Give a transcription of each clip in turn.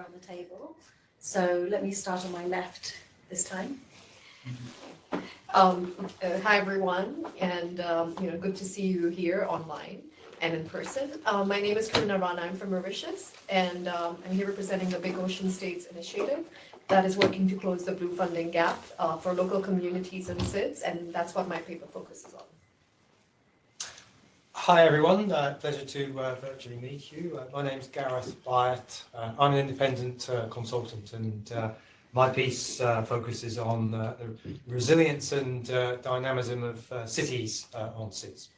on the table. So let me start on my left this time. Hi everyone, and good to see you here online and in person. My name is Karina Rana. I'm from Mauritius, and I'm here representing the Big Ocean States Initiative that is working to close the blue funding gap for local communities and SIDS, and that's what my paper focuses on. Hi everyone, pleasure to virtually meet you. My name is Gareth Byatt. I'm an independent consultant, and my piece focuses on the resilience and dynamism of cities on SIDS.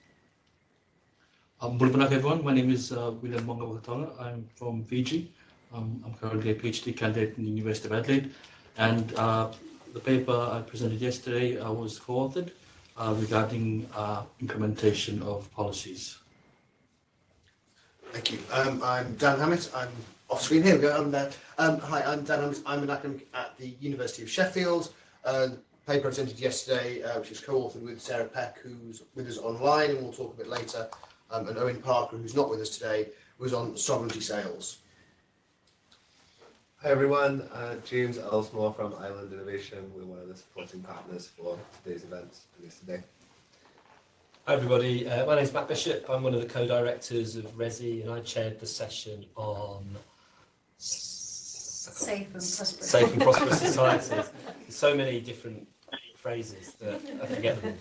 Good morning everyone, my name is William Mongawakatonga. I'm from Fiji. I'm currently a PhD candidate in the University of Adelaide, and the paper I presented yesterday was co-authored regarding implementation of policies. Thank you. I'm Dan Hammett. I'm off screen. Here we go. I'm there. Hi, I'm Dan Hammett. I'm an academic at the University of Sheffield. The paper I presented yesterday, which is co-authored with Sarah Peck, who's with us online, and we'll talk a bit later, and Owen Parker, who's not with us today, was on sovereignty sales. Hi everyone, James Ellsmore from Island Innovation. We're one of the supporting partners for today's events today. Hi everybody, my name is Matt Bishop. I'm one of the co-directors of RESI, and I chaired the session on Safe and prosperous. Safe and prosperous societies. There's so many different phrases that I forget them.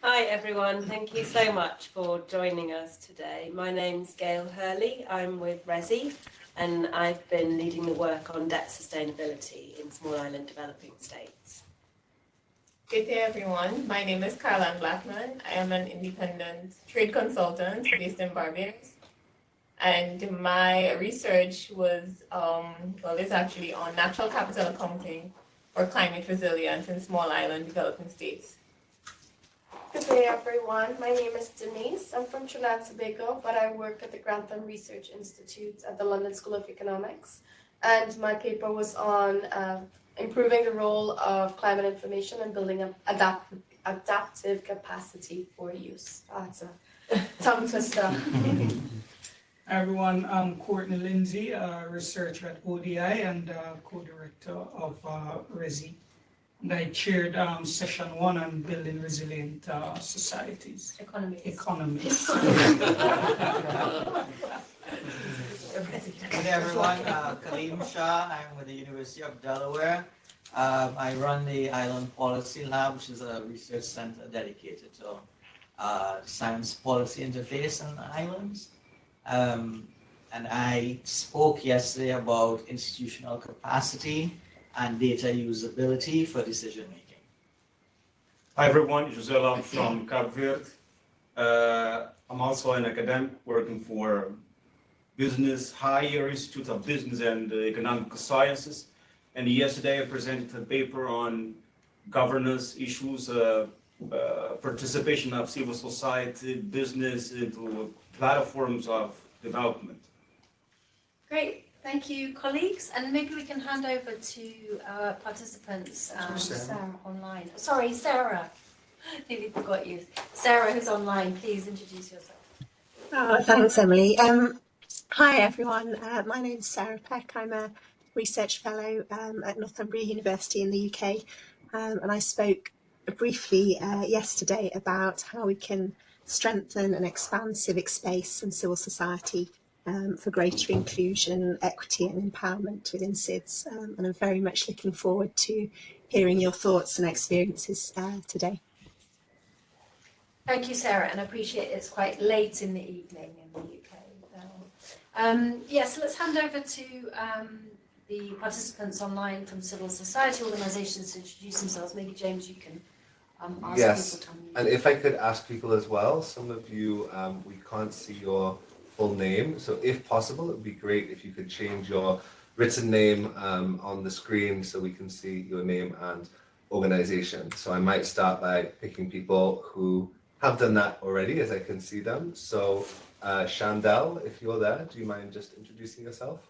Hi everyone, thank you so much for joining us today. My name's Gail Hurley. I'm with RESI, and I've been leading the work on debt sustainability in small island developing states. Good day everyone, my name is Caroline Blackman. I am an independent trade consultant based in Barbados, and my research was, is actually on natural capital accounting for climate resilience in small island developing states. Good day everyone, my name is Denise. I'm from Trinidad and Tobago, but I work at the Grantham Research Institute at the London School of Economics, and my paper was on improving the role of climate information and building an adaptive capacity for use. That's a tongue twister. Hi everyone, I'm Courtney Lindsay, a researcher at ODI and co-director of RESI. And I chaired session 1 on building resilient societies. Economies. Good day everyone, Kaleem Shah. I'm with the University of Delaware. I run the Island Policy Lab, which is a research center dedicated to science policy interface on islands. And I spoke yesterday about institutional capacity and data usability for decision making. Hi everyone, Josela, I'm from Cape Verde. I'm also an academic working for Business Higher Institute of Business and Economic Sciences. And yesterday I presented a paper on governance issues, participation of civil society, business into platforms of development. Great, thank you colleagues, and maybe we can hand over to our participants, Sarah online. Sorry, Sarah, nearly forgot you. Sarah, who's online, please introduce yourself. Thanks Emily. Hi everyone, my name's Sarah Peck. I'm a research fellow at Northumbria University in the UK, and I spoke briefly yesterday about how we can strengthen and expand civic space and civil society for greater inclusion, equity and empowerment within SIDS, and I'm very much looking forward to hearing your thoughts and experiences today. Thank you, Sarah, and I appreciate it's quite late in the evening in the UK. So let's hand over to the participants online from civil society organisations to introduce themselves. Maybe James, you can ask people to unmute. And if I could ask people as well, some of you, we can't see your full name, so if possible, it would be great if you could change your written name on the screen so we can see your name and organisation. So I might start by picking people who have done that already, as I can see them. So Chandel, if you're there, do you mind just introducing yourself?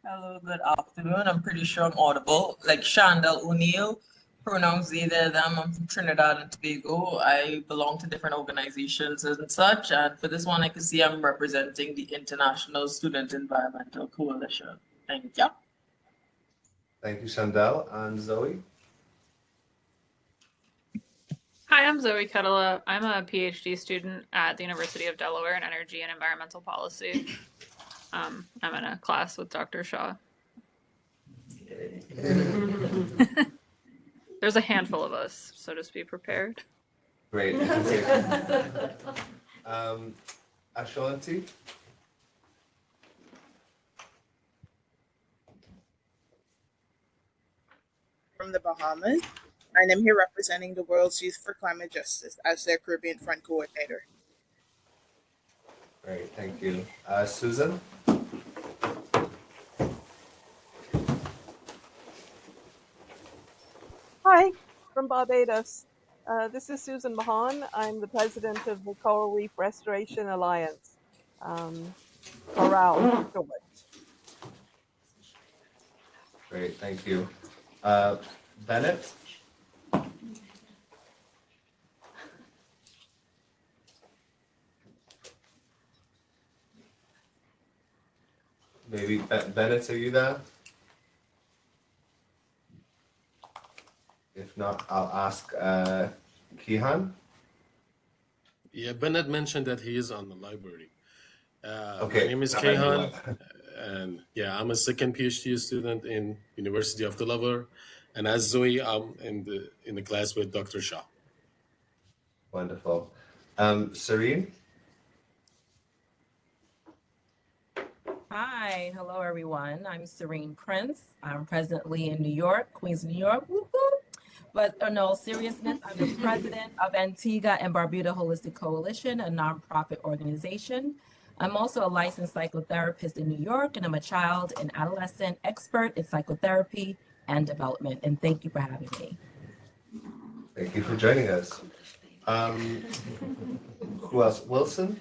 Hello, good afternoon. I'm pretty sure I'm audible. Like Chandel O'Neill pronouns needed. I'm from Trinidad and Tobago. I belong to different organizations and such. And for this one, I can see I'm representing the International Student Environmental Coalition. Thank you. Thank you, Chandel. And Zoe? Hi, I'm Zoe Ketela. I'm a PhD student at the University of Delaware in Energy and Environmental Policy. I'm in a class with Dr. Shaw. There's a handful of us, so just be prepared. Great. Ashanti? From the Bahamas, and I'm here representing the World's Youth for Climate Justice as their Caribbean Front Coordinator. Great, thank you. Susan? Hi, from Barbados. This is Susan Mahan. I'm the president of the Coral Reef Restoration Alliance. Coral. Great, thank you. Bennett? Maybe Bennett, are you there? If not, I'll ask Kihan. Yeah, Bennett mentioned that he is on the library. Okay. My name is Kayhan, and yeah, I'm a second PhD student in University of Delaware, and as Zoe, I'm in the class with Dr. Shah. Wonderful. Serene? Hi, hello everyone. I'm Serene Prince. I'm presently in New York, Queens, New York. Woo-hoo. But in all seriousness, I'm the president of Antigua and Barbuda Holistic Coalition, a nonprofit organization. I'm also a licensed psychotherapist in New York, and I'm a child and adolescent expert in psychotherapy and development. And thank you for having me. Thank you for joining us. Who else? Wilson?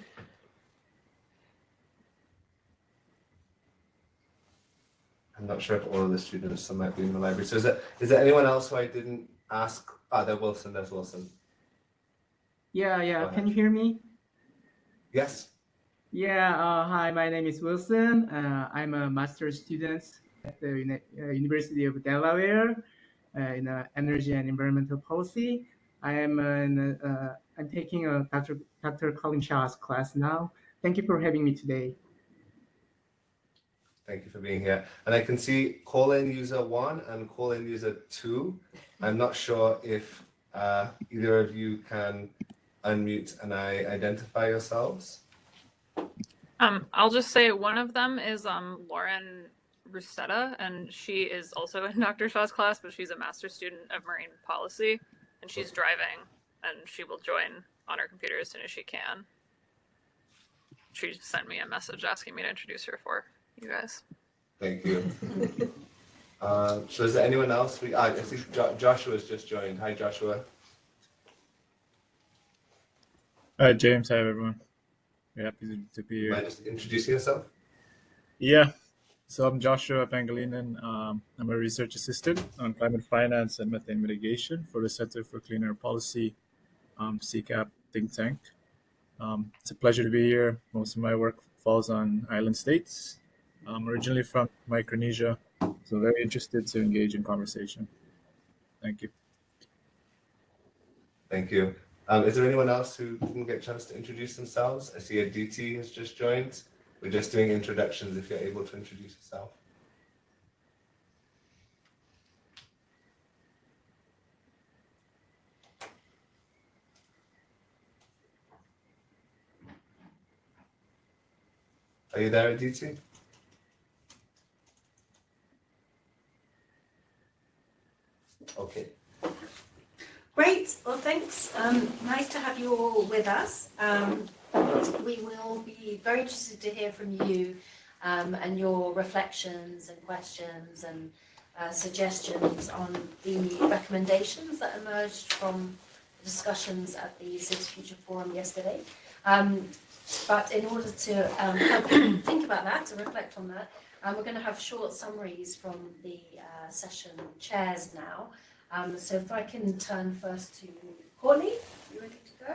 I'm not sure if all of the students might be in the library. So is there anyone else who I didn't ask? There's Wilson. Yeah. Can you hear me? Yes. Yeah. Hi, my name is Wilson. I'm a master's student at the University of Delaware in energy and environmental policy. I'm taking a Dr. Colin Shah's class now. Thank you for having me today. Thank you for being here. And I can see call-in user 1 and call-in user 2. I'm not sure if either of you can unmute and identify yourselves. I'll just say one of them is Lauren Rusetta, and she is also in Dr. Shaw's class, but she's a master's student of marine policy, and she's driving, and she will join on her computer as soon as she can. She sent me a message asking me to introduce her for you guys. Thank you. So is there anyone else? I think Joshua's just joined. Hi, Joshua. Hi, James. Hi, everyone. We're happy to be here. Mind just introducing yourself? Yeah. So I'm Joshua Pangilinan. I'm a research assistant on climate finance and methane mitigation for the Center for Clean Air Policy, CCAP think tank. It's a pleasure to be here. Most of my work falls on island states. I'm originally from Micronesia, so very interested to engage in conversation. Thank you. Thank you. Is there anyone else who didn't get a chance to introduce themselves? I see Aditi has just joined. We're just doing introductions if you're able to introduce yourself. Are you there, Aditi? Okay. Great. Well, thanks. Nice to have you all with us. We will be very interested to hear from you and your reflections and questions and suggestions on the recommendations that emerged from discussions at the SIDS Future Forum yesterday. But in order to help you think about that, to reflect on that, we're going to have short summaries from the session chairs now. So if I can turn first to Courtney, you ready to go?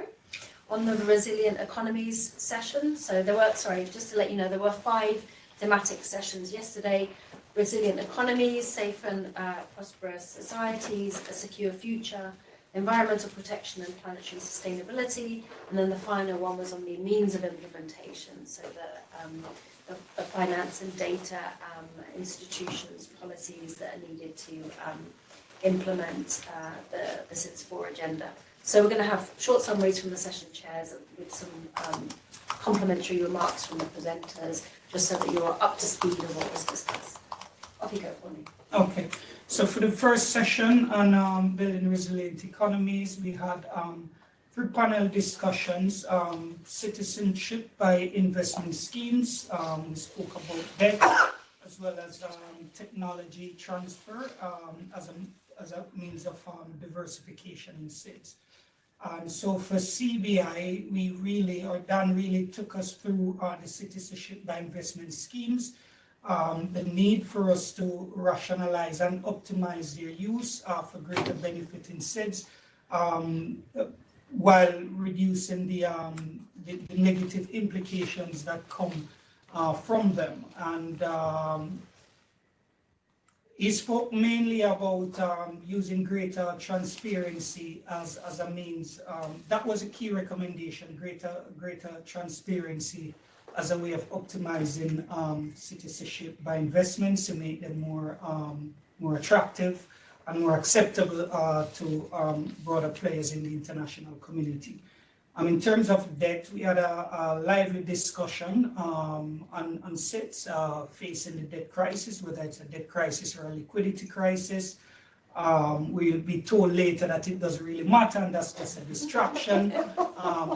On the resilient economies session. So there were, sorry, just to let you know, there were 5 thematic sessions yesterday. Resilient economies, safe and prosperous societies, a secure future, environmental protection and planetary sustainability, and then the final one was on the means of implementation, so the finance and data institutions, policies that are needed to implement the SIDS 4 agenda. So we're going to have short summaries from the session chairs with some complimentary remarks from the presenters, just so that you're up to speed on what was discussed. Off you go, Bonnie. Okay, so for the first session on building resilient economies, we had 3 panel discussions, citizenship by investment schemes, we spoke about debt, as well as technology transfer as a means of diversification in SIDS. So for CBI, Dan really took us through the citizenship by investment schemes, the need for us to rationalize and optimize their use for greater benefit in SIDS, while reducing the negative implications that come from them. And he spoke mainly about using greater transparency as a means. That was a key recommendation, greater transparency as a way of optimizing citizenship by investments to make them more attractive and more acceptable to broader players in the international community. In terms of debt, we had a lively discussion on SIDS facing the debt crisis, whether it's a debt crisis or a liquidity crisis. We'll be told later that it doesn't really matter, and that's just a distraction,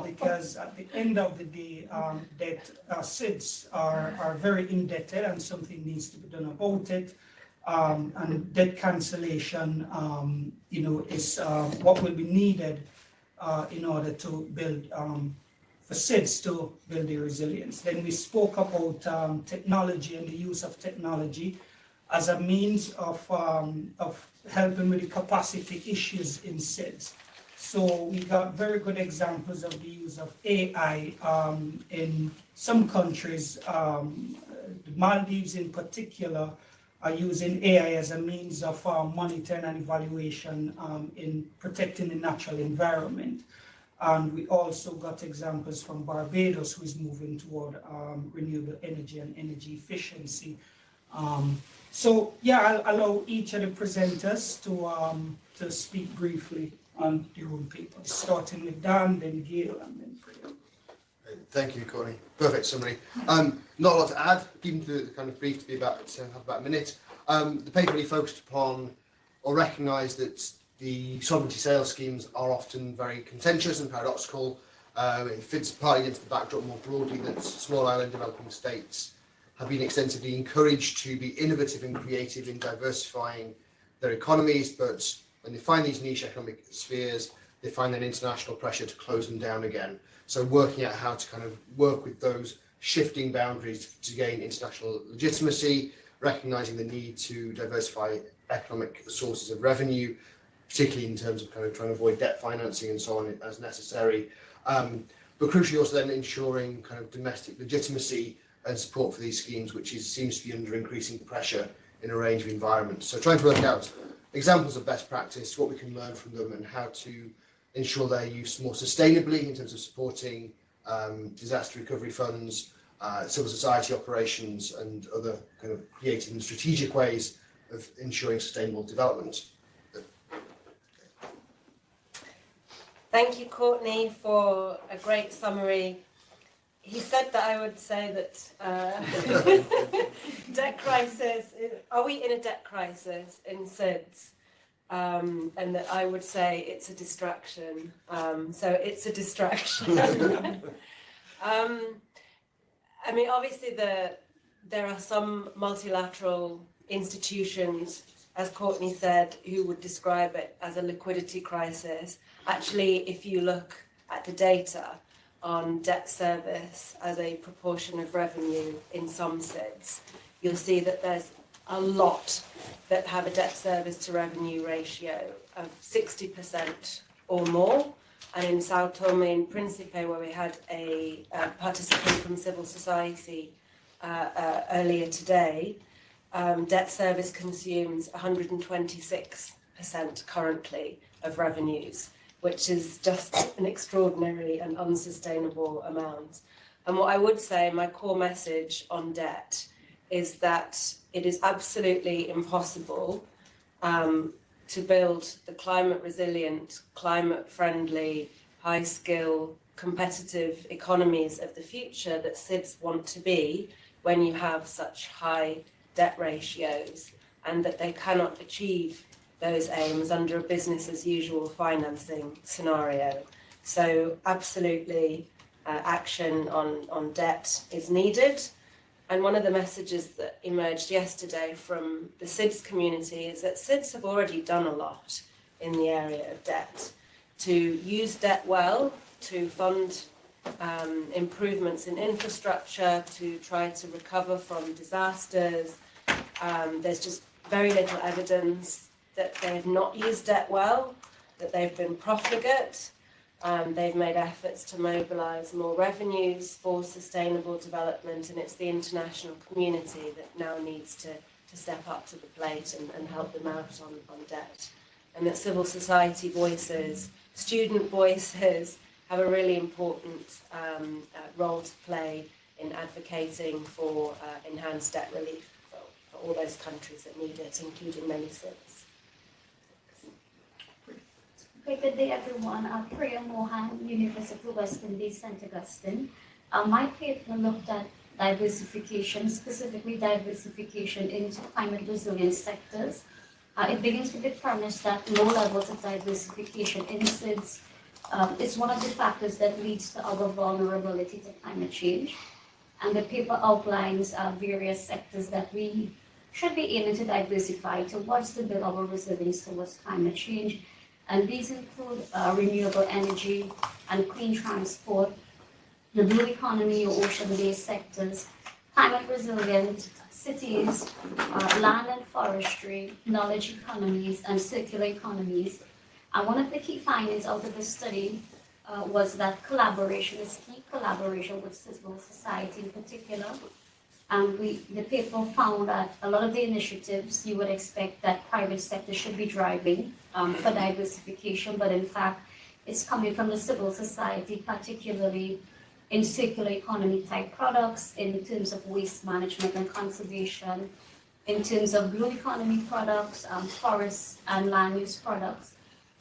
because at the end of the day, SIDS are very indebted, and something needs to be done about it. And debt cancellation, is what will be needed in order to build, for SIDS to build the resilience. Then we spoke about technology and the use of technology as a means of helping with the capacity issues in SIDS. So we got very good examples of the use of AI in some countries. The Maldives in particular are using AI as a means of monitoring and evaluation in protecting the natural environment. And we also got examples from Barbados, who is moving toward renewable energy and energy efficiency. So yeah, I'll allow each of the presenters to speak briefly on their own paper, starting with Dan, then Gail, and then Priya. Thank you, Courtney. Perfect summary. Not a lot to add, keeping the kind of brief to be have about a minute. The paper really focused upon or recognised that the sovereignty sales schemes are often very contentious and paradoxical. It fits partly against the backdrop more broadly that small island developing states have been extensively encouraged to be innovative and creative in diversifying their economies, but when they find these niche economic spheres, they find an international pressure to close them down again. So working out how to kind of work with those shifting boundaries to gain international legitimacy, recognising the need to diversify economic sources of revenue, particularly in terms of kind of trying to avoid debt financing and so on as necessary. But crucially also then ensuring kind of domestic legitimacy and support for these schemes, which seems to be under increasing pressure in a range of environments. So trying to work out examples of best practice, what we can learn from them, and how to ensure their use more sustainably in terms of supporting disaster recovery funds, civil society operations, and other kind of creative and strategic ways of ensuring sustainable development. Thank you, Courtney, for a great summary. He said that I would say that debt crisis, are we in a debt crisis in SIDS? And that I would say it's a distraction. So it's a distraction. I mean, obviously there are some multilateral institutions, as Courtney said, who would describe it as a liquidity crisis. Actually, if you look at the data on debt service as a proportion of revenue in some SIDS, you'll see that there's a lot that have a debt service to revenue ratio of 60% or more. And in Sao Tome and Principe, where we had a participant from civil society earlier today, debt service consumes 126% currently of revenues, which is just an extraordinary and unsustainable amount. And what I would say, my core message on debt, is that it is absolutely impossible to build the climate resilient, climate friendly, high skill, competitive economies of the future that SIDS want to be when you have such high debt ratios, and that they cannot achieve those aims under a business as usual financing scenario. So absolutely action on debt is needed. And one of the messages that emerged yesterday from the SIDS community is that SIDS have already done a lot in the area of debt, to use debt well, to fund improvements in infrastructure, to try to recover from disasters. There's just very little evidence that they've not used debt well, that they've been profligate. They've made efforts to mobilise more revenues for sustainable development, and it's the international community that now needs to step up to the plate and help them out on debt. And that civil society voices, student voices, have a really important role to play in advocating for enhanced debt relief for all those countries that need it, including many SIDS. Okay, good day everyone. Priya Mohan, University of West Indies, St. Augustine. My paper looked at diversification, specifically diversification into climate resilient sectors. It begins with the premise that low levels of diversification in SIDS is one of the factors that leads to our vulnerability to climate change. And the paper outlines various sectors that we should be aiming to diversify towards to build our resilience towards climate change. And these include renewable energy and clean transport, the blue economy or ocean-based sectors, climate resilient cities, land and forestry, knowledge economies, and circular economies. And one of the key findings out of this study was that collaboration is key, collaboration with civil society in particular. And the paper found that a lot of the initiatives you would expect that private sector should be driving for diversification, but in fact, it's coming from the civil society, particularly in circular economy type products, in terms of waste management and conservation, in terms of blue economy products, forest and land use products.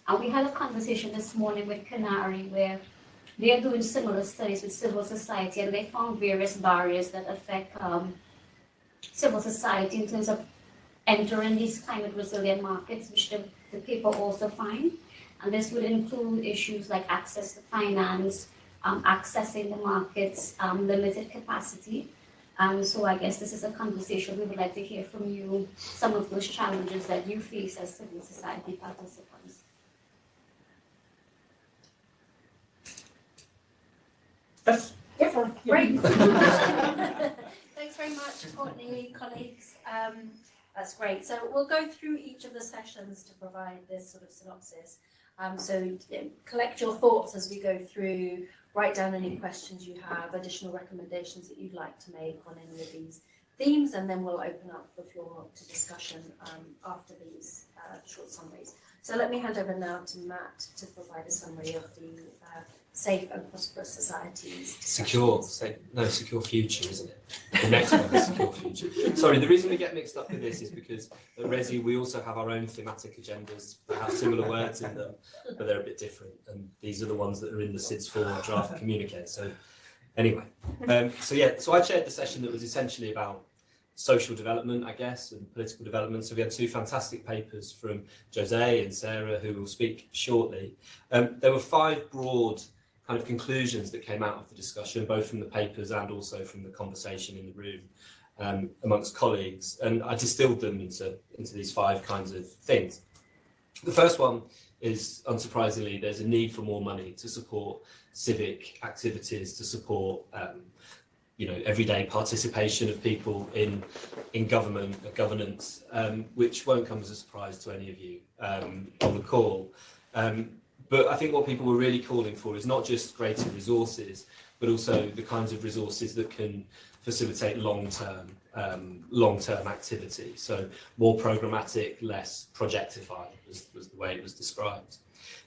And we had a conversation this morning with Canary where they are doing similar studies with civil society, and they found various barriers that affect civil society in terms of entering these climate resilient markets, which the paper also find. And this would include issues like access to finance, accessing the markets, limited capacity. So I guess this is a conversation we would like to hear from you, some of those challenges that you face as civil society participants. Yeah, great. Thanks very much, Courtney, colleagues. That's great. So we'll go through each of the sessions to provide this sort of synopsis. So collect your thoughts as we go through, write down any questions you have, additional recommendations that you'd like to make on any of these themes, and then we'll open up the floor to discussion after these short summaries. So let me hand over now to Matt to provide a summary of the safe and prosperous societies. Secure future, isn't it? The next one is secure future. Sorry, the reason we get mixed up with this is because at Resi we also have our own thematic agendas that have similar words in them, but they're a bit different. And these are the ones that are in the SIDS 4 draft communique. So anyway, so I chaired the session that was essentially about social development, I guess, and political development. So we had two fantastic papers from Jose and Sarah, who will speak shortly. There were 5 broad kind of conclusions that came out of the discussion, both from the papers and also from the conversation in the room amongst colleagues. And I distilled them into these 5 kinds of things. The first one is, unsurprisingly, there's a need for more money to support civic activities, to support everyday participation of people in governance, which won't come as a surprise to any of you on the call. But I think what people were really calling for is not just greater resources, but also the kinds of resources that can facilitate long-term activity. So more programmatic, less projectified was the way it was described.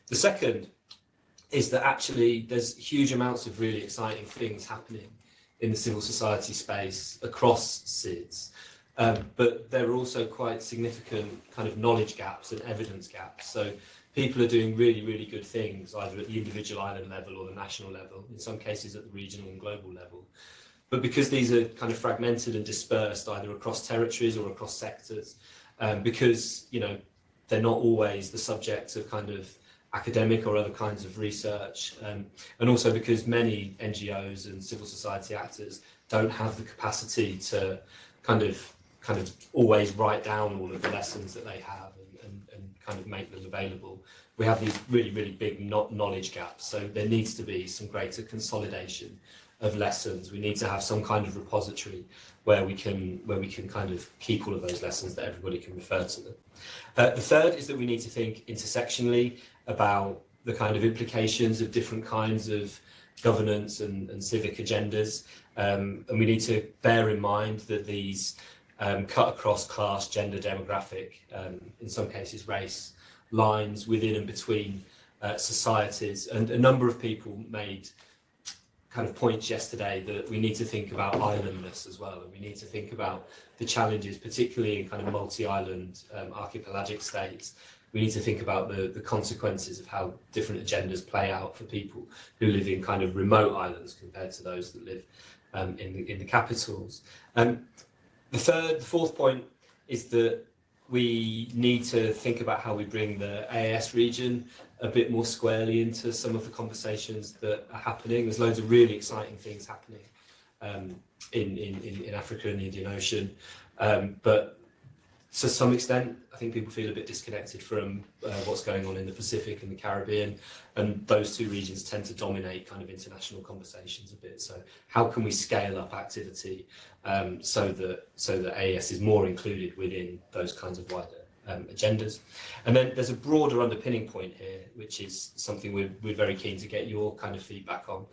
The second is that actually there's huge amounts of really exciting things happening in the civil society space across SIDS. But there are also quite significant kind of knowledge gaps and evidence gaps. So people are doing really, really good things, either at the individual island level or the national level, in some cases at the regional and global level. But because these are kind of fragmented and dispersed either across territories or across sectors, because they're not always the subject of kind of academic or other kinds of research, and also because many NGOs and civil society actors don't have the capacity to kind of always write down all of the lessons that they have and kind of make them available. We have these really, really big knowledge gaps. So there needs to be some greater consolidation of lessons. We need to have some kind of repository where we can kind of keep all of those lessons that everybody can refer to them. The third is that we need to think intersectionally about the kind of implications of different kinds of governance and civic agendas. And we need to bear in mind that these cut across class, gender, demographic, in some cases race, lines within and between societies. And a number of people made kind of points yesterday that we need to think about islandness as well, and we need to think about the challenges, particularly in kind of multi-island archipelagic states. We need to think about the consequences of how different agendas play out for people who live in kind of remote islands compared to those that live in the capitals. The fourth point is that we need to think about how we bring the AAS region a bit more squarely into some of the conversations that are happening. There's loads of really exciting things happening in Africa and the Indian Ocean, but to some extent, I think people feel a bit disconnected from what's going on in the Pacific and the Caribbean, and those two regions tend to dominate kind of international conversations a bit. So how can we scale up activity so that AES is more included within those kinds of wider agendas? And then there's a broader underpinning point here, which is something we're very keen to get your kind of feedback on,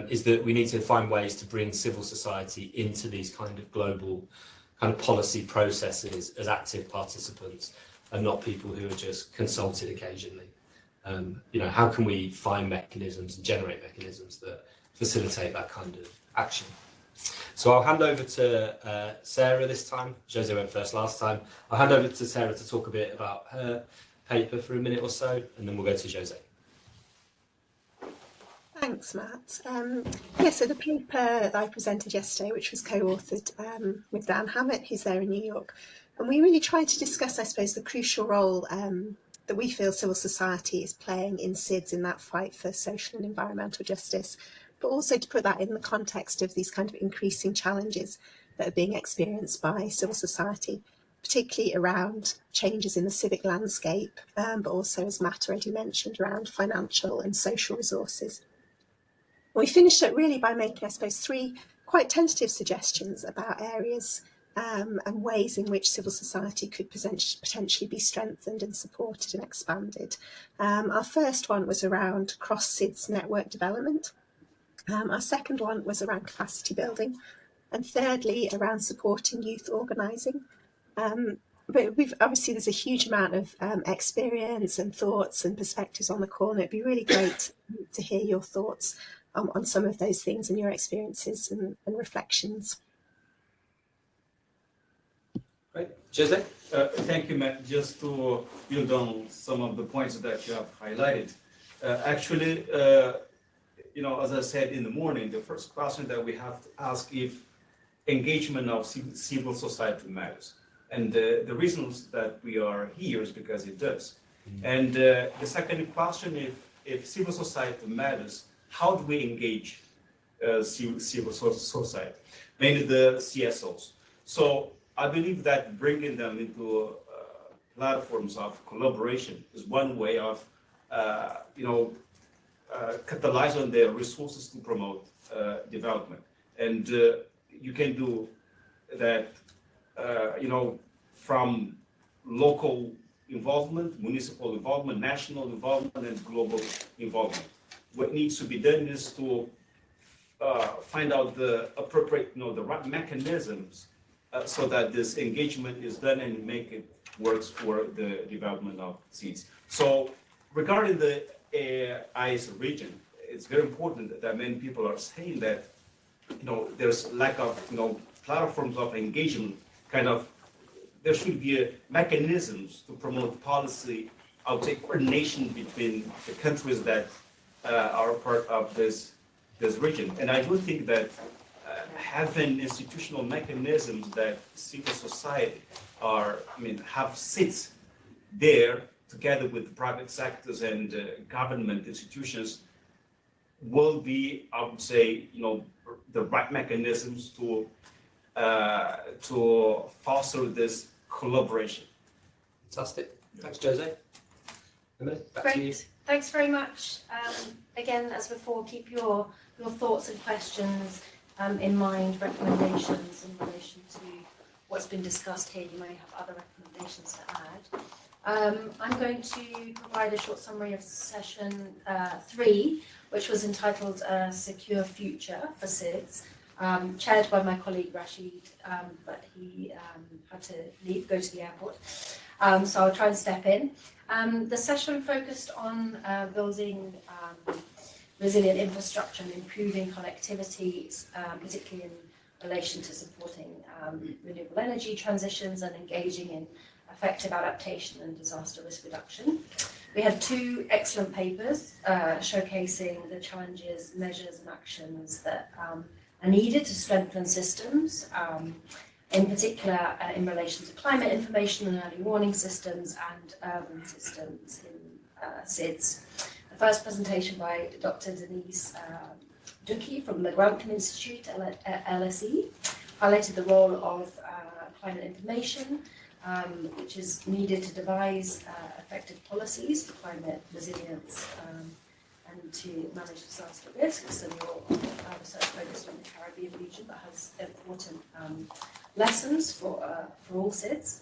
is that we need to find ways to bring civil society into these kind of global kind of policy processes as active participants and not people who are just consulted occasionally. How can we find mechanisms and generate mechanisms that facilitate that kind of action? So I'll hand over to Sarah this time. Jose went first last time. I'll hand over to Sarah to talk a bit about her paper for a minute or so, and then we'll go to Jose. Thanks, Matt. So the paper that I presented yesterday, which was co-authored with Dan Hammett, who's there in New York, and we really tried to discuss, I suppose, the crucial role that we feel civil society is playing in SIDS in that fight for social and environmental justice, but also to put that in the context of these kind of increasing challenges that are being experienced by civil society, particularly around changes in the civic landscape, but also, as Matt already mentioned, around financial and social resources. We finished it really by making, I suppose, three quite tentative suggestions about areas and ways in which civil society could potentially be strengthened and supported and expanded. Our first one was around cross-SIDS network development. Our second one was around capacity building. And thirdly, around supporting youth organising. But obviously there's a huge amount of experience and thoughts and perspectives on the call, and it'd be really great to hear your thoughts on some of those things and your experiences and reflections. Great. Jose? Thank you, Matt. Just to build on some of the points that you have highlighted. As I said in the morning, the first question that we have to ask if engagement of civil society matters. And the reasons that we are here is because it does. And the second question, if civil society matters, how do we engage civil society, mainly the CSOs? So I believe that bringing them into platforms of collaboration is one way of, catalyzing their resources to promote development. And you can do that, from local involvement, municipal involvement, national involvement, and global involvement. What needs to be done is to find out the appropriate, the right mechanisms so that this engagement is done and make it works for the development of SIDS. So regarding the IS region, it's very important that many people are saying that, there's lack of, platforms of engagement, there should be mechanisms to promote policy, I would say coordination between the countries that are part of this region. And I do think that having institutional mechanisms that civil society have SIDS there together with the private sectors and government institutions will be, I would say, the right mechanisms to foster this collaboration. Fantastic. Thanks, Jose. Emily, back to you. Great. Thanks very much. Again, as before, keep your thoughts and questions in mind, recommendations in relation to what's been discussed here. You may have other recommendations to add. I'm going to provide a short summary of session 3, which was entitled Secure Future for SIDS, chaired by my colleague Rashid, but he had to leave, go to the airport. So I'll try and step in. The session focused on building resilient infrastructure and improving connectivity, particularly in relation to supporting renewable energy transitions and engaging in effective adaptation and disaster risk reduction. We had 2 excellent papers showcasing the challenges, measures and actions that are needed to strengthen systems, in particular in relation to climate information and early warning systems and urban systems in SIDS. The first presentation by Dr. Denise Duki from the Grantham Institute at LSE highlighted the role of climate information, which is needed to devise effective policies for climate resilience and to manage disaster risks. And your research focused on the Caribbean region that has important lessons for all SIDS.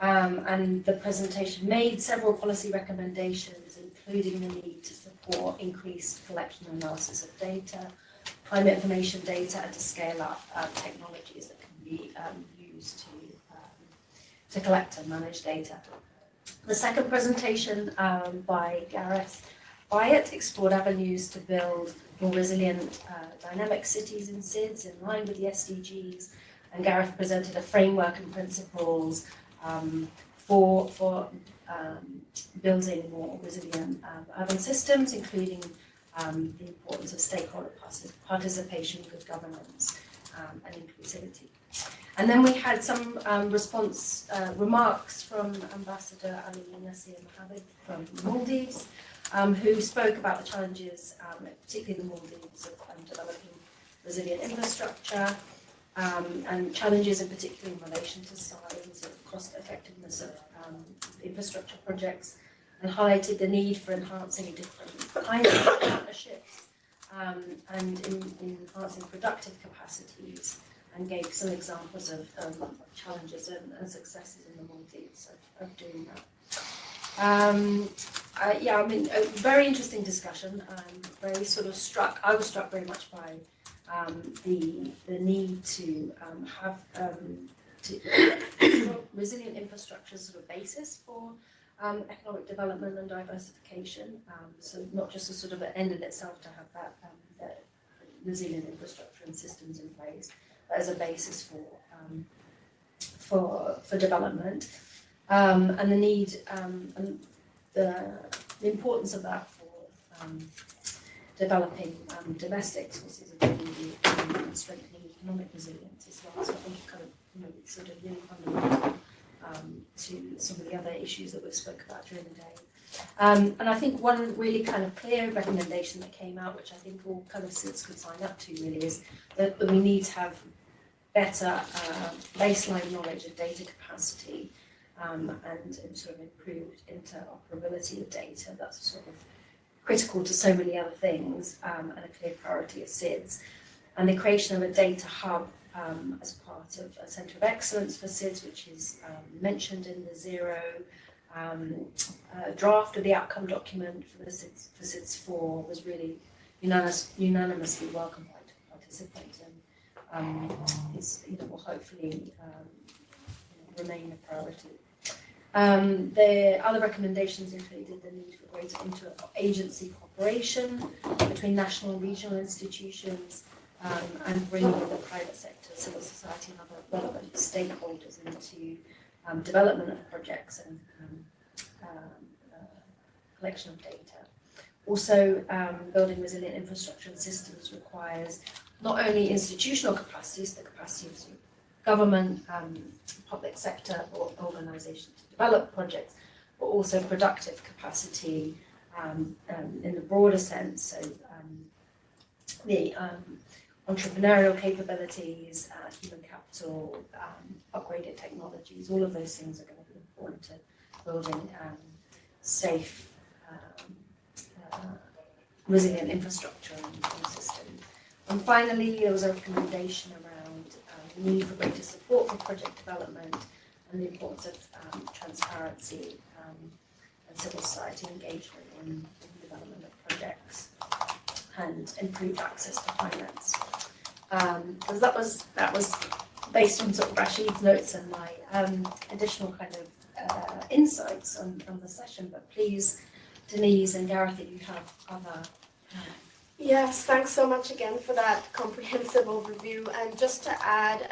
And the presentation made several policy recommendations, including the need to support increased collection and analysis of data, climate information data, and to scale up technologies that can be used to collect and manage data. The second presentation by Gareth Wyatt explored avenues to build more resilient dynamic cities in SIDS in line with the SDGs, and Gareth presented a framework and principles for building more resilient urban systems, including the importance of stakeholder participation, good governance, and inclusivity. And then we had some remarks from Ambassador Ali Nasir Mohammed from the Maldives, who spoke about the challenges, particularly in the Maldives, of developing resilient infrastructure, and challenges in particular in relation to size and cost effectiveness of infrastructure projects, and highlighted the need for enhancing different kinds of partnerships and in enhancing productive capacities, and gave some examples of challenges and successes in the Maldives of doing that. A very interesting discussion. I was struck very much by the need to have resilient infrastructure as sort of basis for economic development and diversification. So not just a sort of an end in itself to have that resilient infrastructure and systems in place, but as a basis for development, and the need and the importance of that for developing domestic sources of energy and strengthening economic resilience as well. So I think it's sort of really fundamental to some of the other issues that we've spoke about during the day. And I think one really kind of clear recommendation that came out, which I think all kind of SIDS could sign up to really, is that we need to have better baseline knowledge of data capacity and sort of improved interoperability of data. That's sort of critical to so many other things and a clear priority of SIDS. and the creation of a data hub as part of a Centre of Excellence for SIDS, which is mentioned in the Zero draft of the outcome document for the SIDS 4 was really unanimously welcomed by participants, and will hopefully remain a priority. The other recommendations included the need for greater inter-agency cooperation between national and regional institutions, and bringing the private sector, civil society and other relevant stakeholders into development of projects and collection of data. Also, building resilient infrastructure and systems requires not only institutional capacities, the capacity of government, public sector or organisations to develop projects, but also productive capacity in the broader sense. So the entrepreneurial capabilities, human capital, upgraded technologies, all of those things are going to be important to building safe, resilient infrastructure and systems. And finally, there was a recommendation around the need for greater support for project development and the importance of transparency and civil society engagement in the development of projects and improved access to finance. Because that was based on sort of Rashid's notes and my additional kind of insights on the session. But please, Denise and Gareth, if you have other. Yes, thanks so much again for that comprehensive overview. And just to add,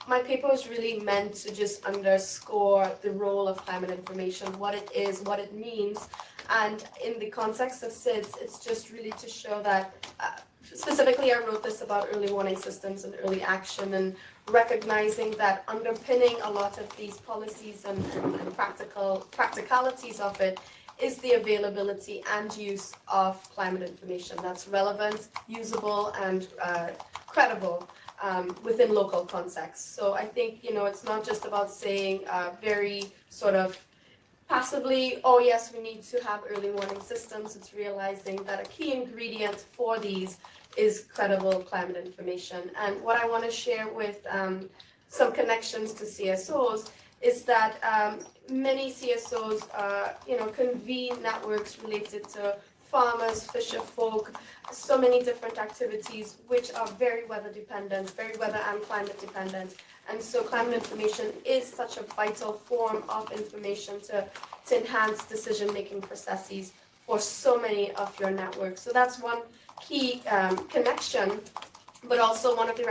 my paper was really meant to just underscore the role of climate information, what it is, what it means. And in the context of SIDS, it's just really to show that, specifically I wrote this about early warning systems and early action, and recognizing that underpinning a lot of these policies and practicalities of it is the availability and use of climate information that's relevant, usable, and credible within local contexts. So I think, it's not just about saying very sort of passively, oh yes, we need to have early warning systems. It's realizing that a key ingredient for these is credible climate information. And what I want to share with some connections to CSOs is that many CSOs, convene networks related to farmers, fisher folk, so many different activities which are very weather dependent, very weather and climate dependent. And so climate information is such a vital form of information to enhance decision-making processes for so many of your networks. So that's one key connection. But also one of the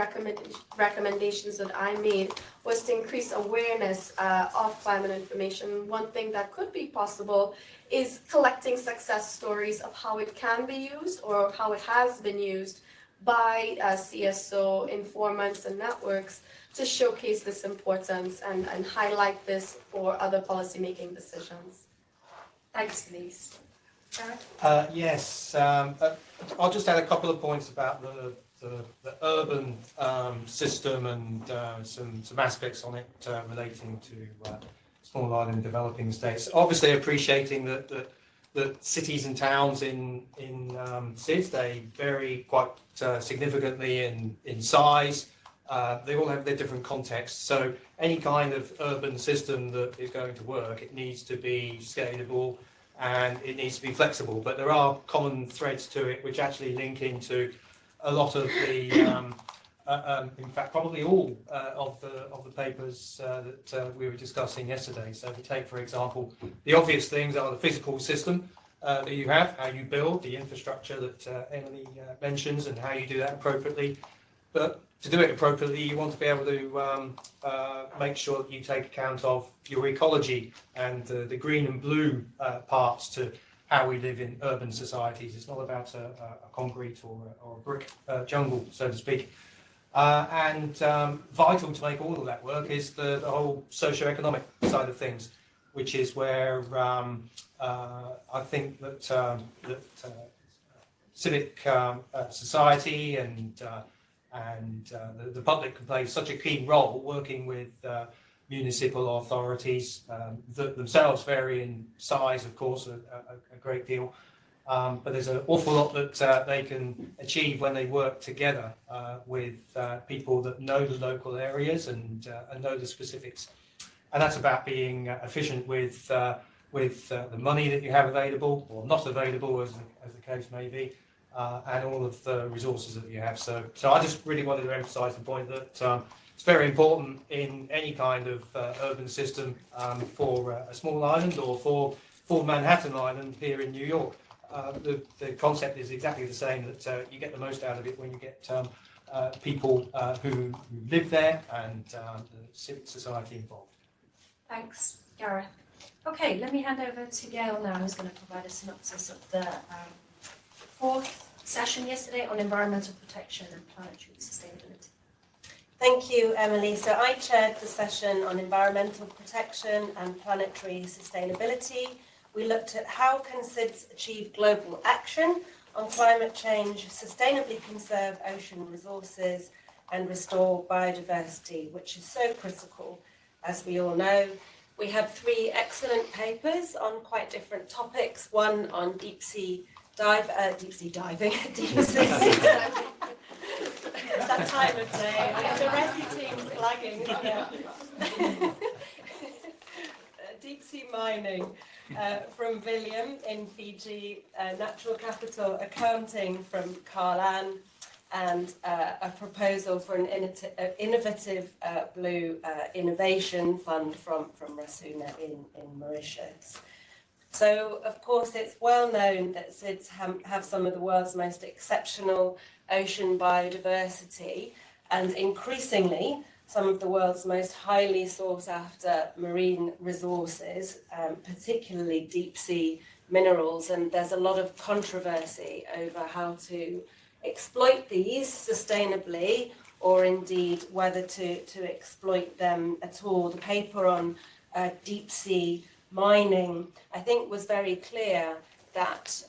recommendations that I made was to increase awareness of climate information. One thing that could be possible is collecting success stories of how it can be used or how it has been used by CSO informants and networks to showcase this importance and highlight this for other policymaking decisions. Thanks, Denise. Yes, I'll just add a couple of points about the urban system and some aspects on it relating to small island developing states. Obviously, appreciating that cities and towns in SIDS, they vary quite significantly in size. They all have their different contexts. So any kind of urban system that is going to work, it needs to be scalable and it needs to be flexible. But there are common threads to it which actually link into a lot of the, in fact, probably all of the papers that we were discussing yesterday. So if you take, for example, the obvious things are the physical system that you have, how you build the infrastructure that Emily mentions, and how you do that appropriately. But to do it appropriately, you want to be able to make sure that you take account of your ecology and the green and blue parts to how we live in urban societies. It's not about a concrete or a brick jungle, so to speak. And vital to make all of that work is the whole socio-economic side of things, which is where I think that civic society and the public can play such a key role working with municipal authorities that themselves vary in size, of course, a great deal, But there's an awful lot that they can achieve when they work together with people that know the local areas and know the specifics. And that's about being efficient with the money that you have available or not available, as the case may be, and all of the resources that you have. So I just really wanted to emphasise the point that it's very important in any kind of urban system for a small island or for Manhattan Island here in New York. The concept is exactly the same, that you get the most out of it when you get people who live there and the civic society involved. Thanks, Gareth. Okay, let me hand over to Gail now, who's going to provide a synopsis of the fourth session yesterday on environmental protection and planetary sustainability. Thank you, Emily. So I chaired the session on environmental protection and planetary sustainability. We looked at how can SIDS achieve global action on climate change, sustainably conserve ocean resources, and restore biodiversity, which is so critical, as we all know. We had 3 excellent papers on quite different topics. One on deep sea diving. It's that time of day. The Resi team's flagging. Yeah. Deep sea mining from William in Fiji, natural capital accounting from Carl-Ann, and a proposal for an innovative blue innovation fund from Rasuna in Mauritius. So, of course, it's well known that SIDS have some of the world's most exceptional ocean biodiversity, and increasingly some of the world's most highly sought after marine resources, particularly deep sea minerals. And there's a lot of controversy over how to exploit these sustainably, or indeed whether to exploit them at all. The paper on deep sea mining, I think, was very clear that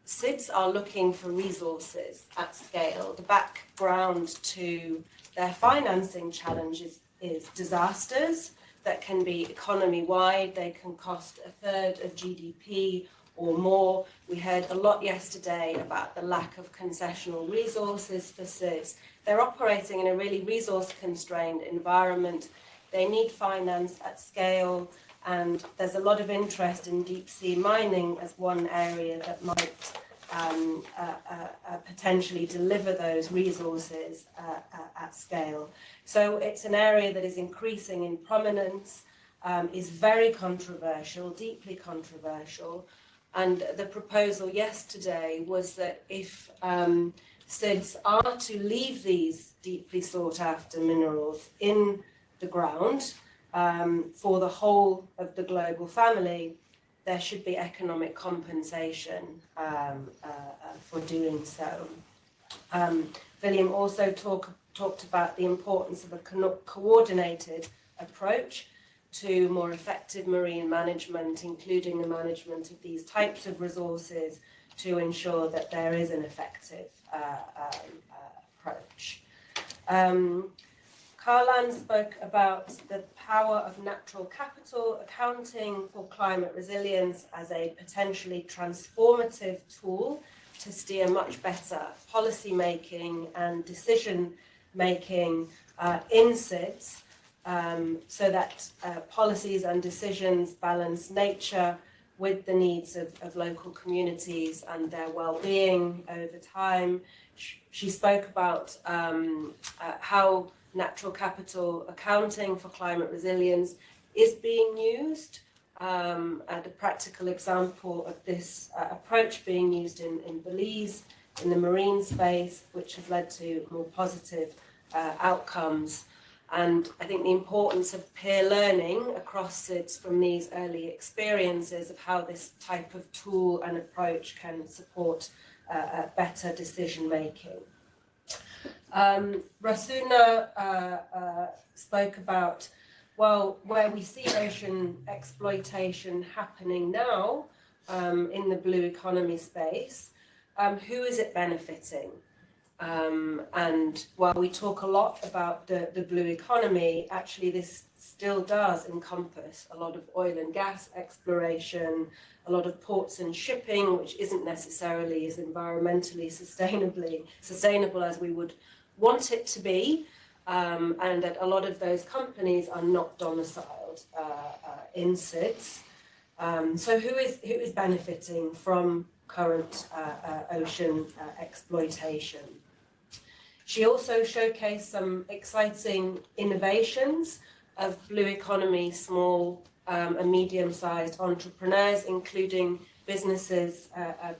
SIDS are looking for resources at scale. The background to their financing challenges is disasters that can be economy-wide. They can cost 1/3 of GDP or more. We heard a lot yesterday about the lack of concessional resources for SIDS. They're operating in a really resource-constrained environment. They need finance at scale, and there's a lot of interest in deep-sea mining as one area that might potentially deliver those resources at scale. So it's an area that is increasing in prominence, is very controversial, deeply controversial. And the proposal yesterday was that if SIDS are to leave these deeply sought after minerals in the ground for the whole of the global family, there should be economic compensation for doing so. William also talked about the importance of a coordinated approach to more effective marine management, including the management of these types of resources, to ensure that there is an effective approach. Carl-Ann spoke about the power of natural capital accounting for climate resilience as a potentially transformative tool to steer much better policy making and decision making in SIDS, so that policies and decisions balance nature with the needs of local communities and their well-being over time. She spoke about how natural capital accounting for climate resilience is being used, and a practical example of this approach being used in Belize, in the marine space, which has led to more positive outcomes. And I think the importance of peer learning across SIDS from these early experiences of how this type of tool and approach can support better decision making. Rasuna spoke about, well, where we see ocean exploitation happening now in the blue economy space, who is it benefiting? And while we talk a lot about the blue economy, actually this still does encompass a lot of oil and gas exploration, a lot of ports and shipping, which isn't necessarily as environmentally sustainable as we would want it to be, and that a lot of those companies are not domiciled in SIDS. So who is benefiting from current ocean exploitation? She also showcased some exciting innovations of blue economy, small and medium-sized entrepreneurs, including businesses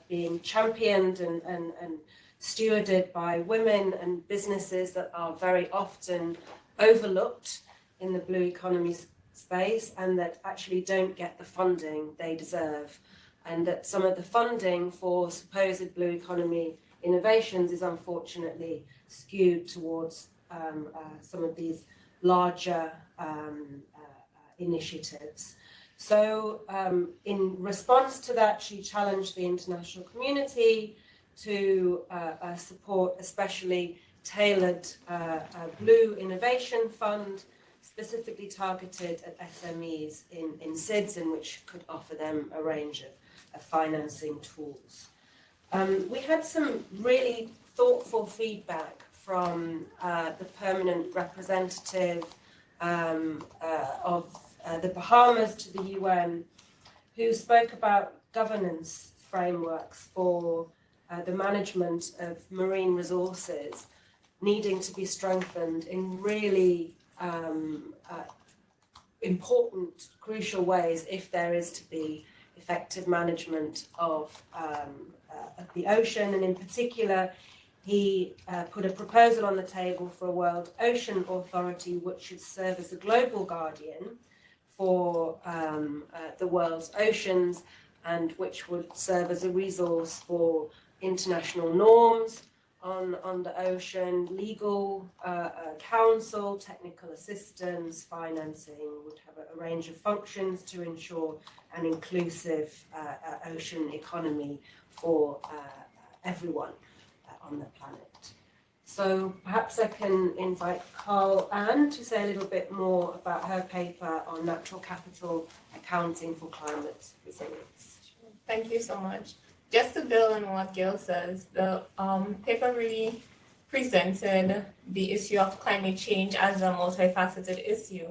being championed and stewarded by women, and businesses that are very often overlooked in the blue economy space and that actually don't get the funding they deserve, and that some of the funding for supposed blue economy innovations is unfortunately skewed towards some of these larger initiatives. So in response to that, she challenged the international community to support especially tailored blue innovation fund, specifically targeted at SMEs in SIDS, and which could offer them a range of financing tools. We had some really thoughtful feedback from the permanent representative of the Bahamas to the UN, who spoke about governance frameworks for the management of marine resources needing to be strengthened in really important, crucial ways if there is to be effective management of the ocean. And in particular, he put a proposal on the table for a World Ocean Authority, which should serve as a global guardian for the world's oceans, and which would serve as a resource for international norms on the ocean, legal counsel, technical assistance, financing, would have a range of functions to ensure an inclusive ocean economy for everyone on the planet. So perhaps I can invite Carl Ann to say a little bit more about her paper on natural capital accounting for climate resilience. Thank you so much. Just to build on what Gail says, the paper really presented the issue of climate change as a multifaceted issue.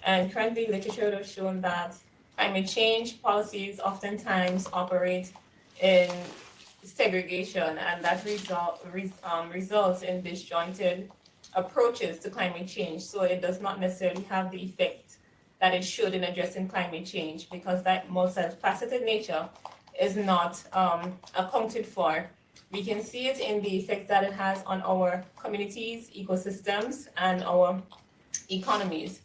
And currently literature has shown that climate change policies oftentimes operate in segregation, and that results in disjointed approaches to climate change. So it does not necessarily have the effect that it should in addressing climate change, because that multifaceted nature is not accounted for. We can see it in the effect that it has on our communities, ecosystems, and our economies.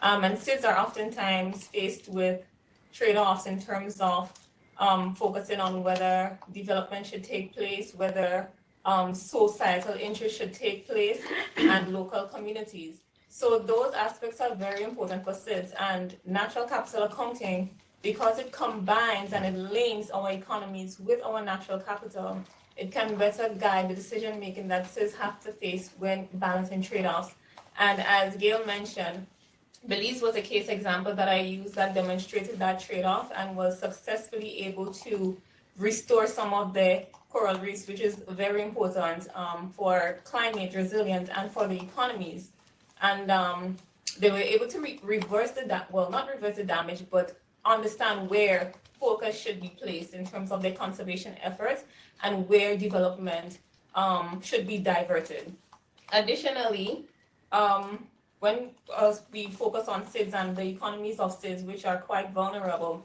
And SIDS are oftentimes faced with trade-offs in terms of focusing on whether development should take place, whether societal interest should take place, and local communities. So those aspects are very important for SIDS, and natural capital accounting, because it combines and it links our economies with our natural capital, it can better guide the decision making that SIDS have to face when balancing trade-offs. And as Gail mentioned, Belize was a case example that I used that demonstrated that trade-off and was successfully able to restore some of the coral reefs, which is very important for climate resilience and for the economies. And they were able to reverse not reverse the damage, but understand where focus should be placed in terms of their conservation efforts and where development should be diverted. Additionally, when we focus on SIDS and the economies of SIDS, which are quite vulnerable,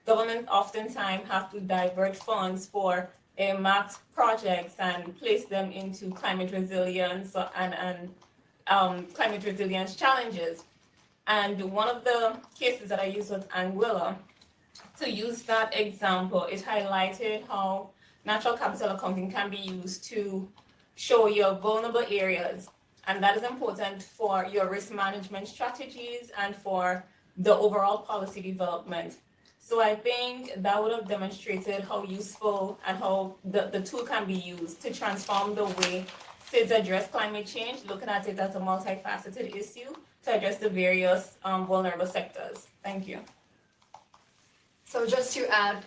government oftentimes have to divert funds for earmarked projects and place them into climate resilience and climate resilience challenges. And one of the cases that I used was Anguilla. To use that example, it highlighted how natural capital accounting can be used to show your vulnerable areas. And that is important for your risk management strategies and for the overall policy development. So I think that would have demonstrated how useful and how the tool can be used to transform the way SIDS address climate change, looking at it as a multifaceted issue to address the various vulnerable sectors. Thank you. So just to add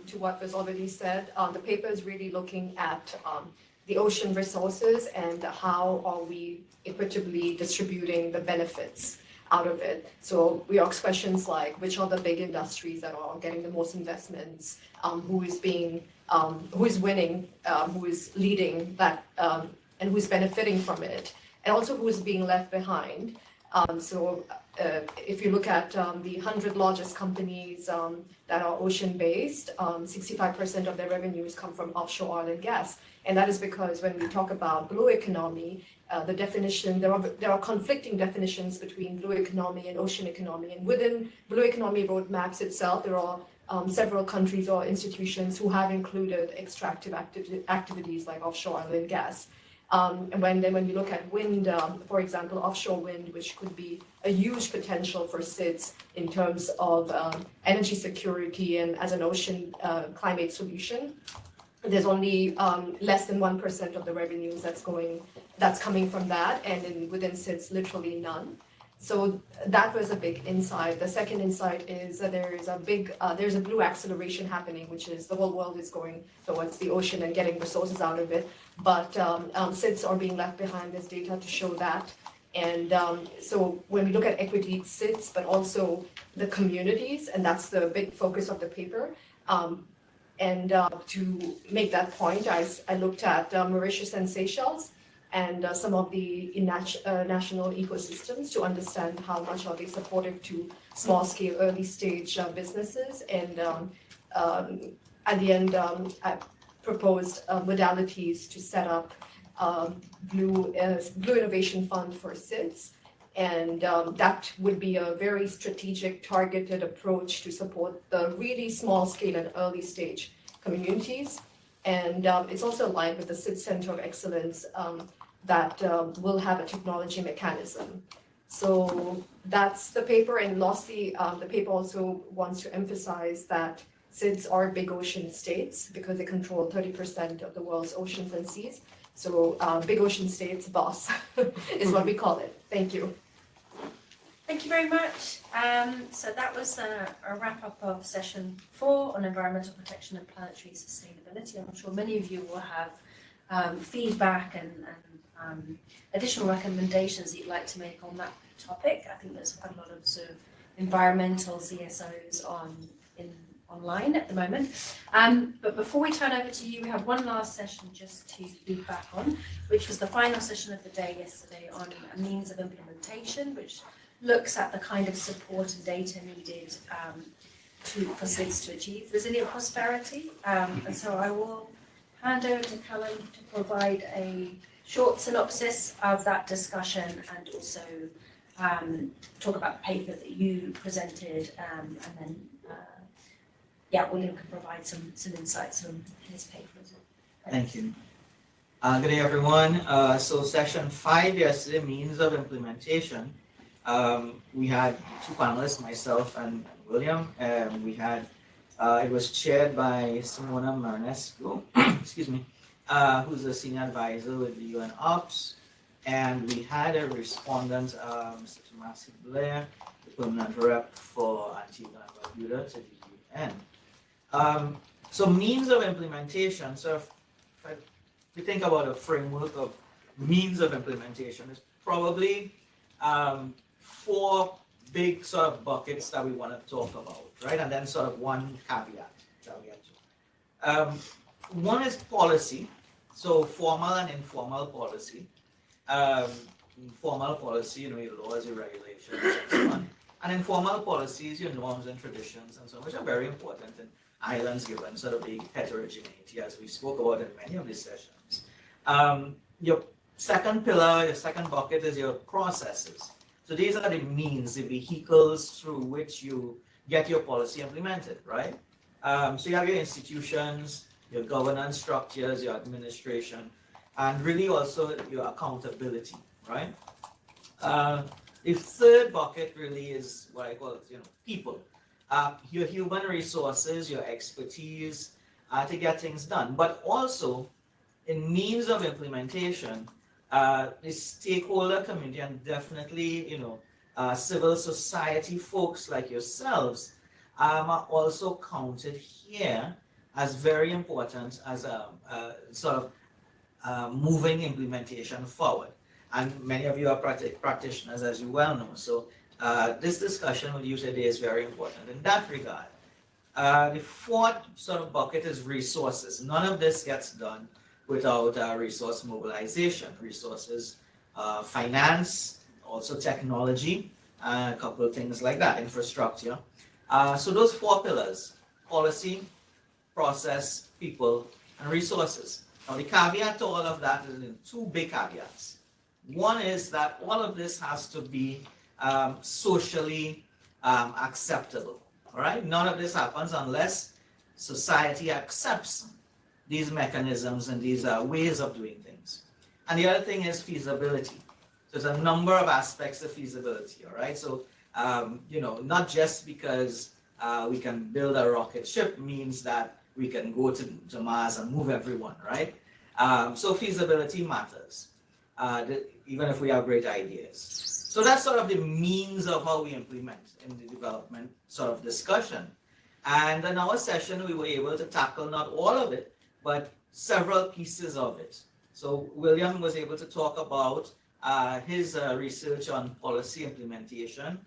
to what was already said, the paper is really looking at the ocean resources and how are we equitably distributing the benefits out of it. So we ask questions like, which are the big industries that are getting the most investments, who is winning, who is leading that, and who's benefiting from it, and also who is being left behind. If you look at the 100 largest companies that are ocean-based, 65% of their revenues come from offshore oil and gas. And that is because when we talk about blue economy, the definition, there are conflicting definitions between blue economy and ocean economy. And within blue economy roadmaps itself, there are several countries or institutions who have included extractive activities like offshore oil and gas. And when you look at wind, for example, offshore wind, which could be a huge potential for SIDS in terms of energy security and as an ocean climate solution, there's only less than 1% of the revenues that's coming from that, and within SIDS, literally none. So that was a big insight. The second insight is that there's a blue acceleration happening, which is the whole world is going towards the ocean and getting resources out of it. But SIDS are being left behind. There's data to show that. And so when we look at equity SIDS, but also the communities, and that's the big focus of the paper. To make that point, I looked at Mauritius and Seychelles and some of the national ecosystems to understand how much are they supportive to small-scale, early-stage businesses. And at the end, I proposed modalities to set up Blue Innovation Fund for SIDS. And that would be a very strategic, targeted approach to support the really small-scale and early-stage communities. And it's also aligned with the SIDS Center of Excellence that will have a technology mechanism. So that's the paper. And lastly, the paper also wants to emphasize that SIDS are big ocean states because they control 30% of the world's oceans and seas. So big ocean states, boss, is what we call it. Thank you. Thank you very much. So that was a wrap-up of session 4 on environmental protection and planetary sustainability. I'm sure many of you will have feedback and additional recommendations that you'd like to make on that topic. I think there's quite a lot of sort of environmental CSOs online at the moment. But before we turn over to you, we have one last session just to loop back on, which was the final session of the day yesterday on a means of implementation, which looks at the kind of support and data needed for SIDS to achieve resilient prosperity. And so I will hand over to Callum to provide a short synopsis of that discussion and also talk about the paper that you presented, and then William can provide some insights on his paper as well. Thank you. Good day, everyone. So session 5 yesterday, means of implementation. We had 2 panelists, myself and William. We had it was chaired by Simona Marinescu, excuse me, who's a senior advisor with the UN Ops, and we had a respondent, Mr. Tomasi Blair, the permanent rep for Antigua and Barbuda to the UN. So means of implementation. So if we think about a framework of means of implementation, it's probably 4 big sort of buckets that we want to talk about, right? And then sort of one caveat that we have to. One is policy, so formal and informal policy. Formal policy, your laws, your regulations, and so on. And informal policies, your norms and traditions, and so on, which are very important in islands given sort of the heterogeneity, as we spoke about in many of these sessions. Your second pillar, your second bucket is your processes. So these are the means, the vehicles through which you get your policy implemented, right? So you have your institutions, your governance structures, your administration, and really also your accountability, right? The third bucket really is what I call, people. Your human resources, your expertise to get things done. But also, in means of implementation, the stakeholder community and definitely, civil society folks like yourselves are also counted here as very important as a sort of moving implementation forward. And many of you are practitioners, as you well know. So this discussion with you today is very important in that regard. The fourth sort of bucket is resources. None of this gets done without resource mobilization, resources, finance, also technology, a couple of things like that, infrastructure. So those four pillars: policy, process, people, and resources. Now the caveat to all of that is in two big caveats. One is that all of this has to be socially acceptable. All right, none of this happens unless society accepts these mechanisms and these ways of doing things. And the other thing is feasibility. There's a number of aspects of feasibility. All right, so not just because we can build a rocket ship means that we can go to Mars and move everyone, right? So feasibility matters, even if we have great ideas. So that's sort of the means of how we implement in the development sort of discussion. And in our session, we were able to tackle not all of it, but several pieces of it. So William was able to talk about his research on policy implementation,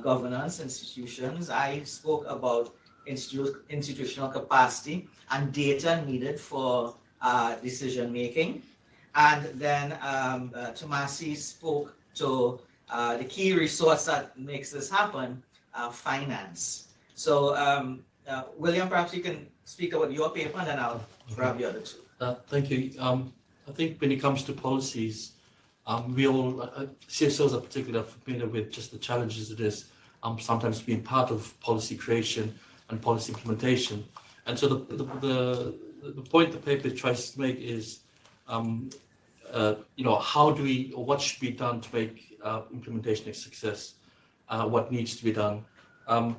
governance, institutions. I spoke about institutional capacity and data needed for decision making. And then Tomasi spoke to the key resource that makes this happen, finance. So William, perhaps you can speak about your paper and then I'll grab the other two. Thank you. I think when it comes to policies, we all, CSOs are particularly familiar with just the challenges it is sometimes being part of policy creation and policy implementation. And so the point the paper tries to make is, how do we, or what should be done to make implementation a success? What needs to be done? One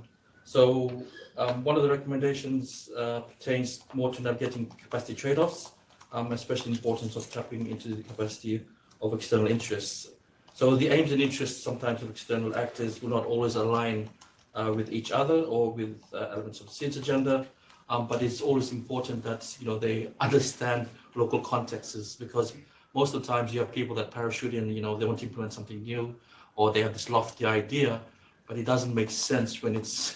of the recommendations pertains more to navigating capacity trade-offs, especially the importance of tapping into the capacity of external interests. So the aims and interests sometimes of external actors will not always align with each other or with elements of the SIDS agenda, but it's always important that they understand local contexts, because most of the times you have people that parachute in, they want to implement something new, or they have this lofty idea, but it doesn't make sense when it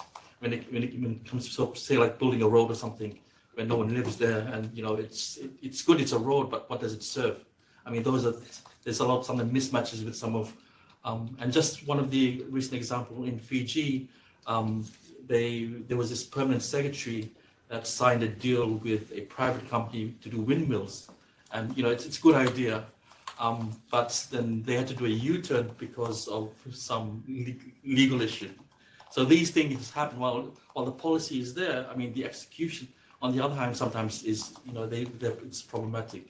comes to, say, like building a road or something when no one lives there, and it's good, it's a road, but what does it serve? I mean, there's a lot of some mismatches with some of, and just one of the recent example in Fiji, there was this permanent secretary that signed a deal with a private company to do windmills, and it's a good idea, but then they had to do a U-turn because of some legal issue. So these things happen while the policy is there. I mean, the execution, on the other hand, sometimes is it's problematic.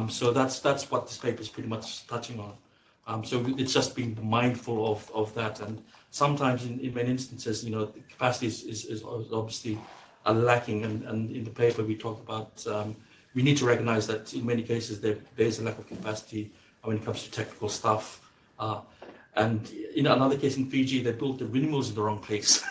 So that's what this paper is pretty much touching on. So it's just being mindful of that, and sometimes in many instances, the capacity is obviously lacking. And in the paper we talk about we need to recognize that in many cases there is a lack of capacity when it comes to technical stuff. And in another case in Fiji, they built the windmills in the wrong place.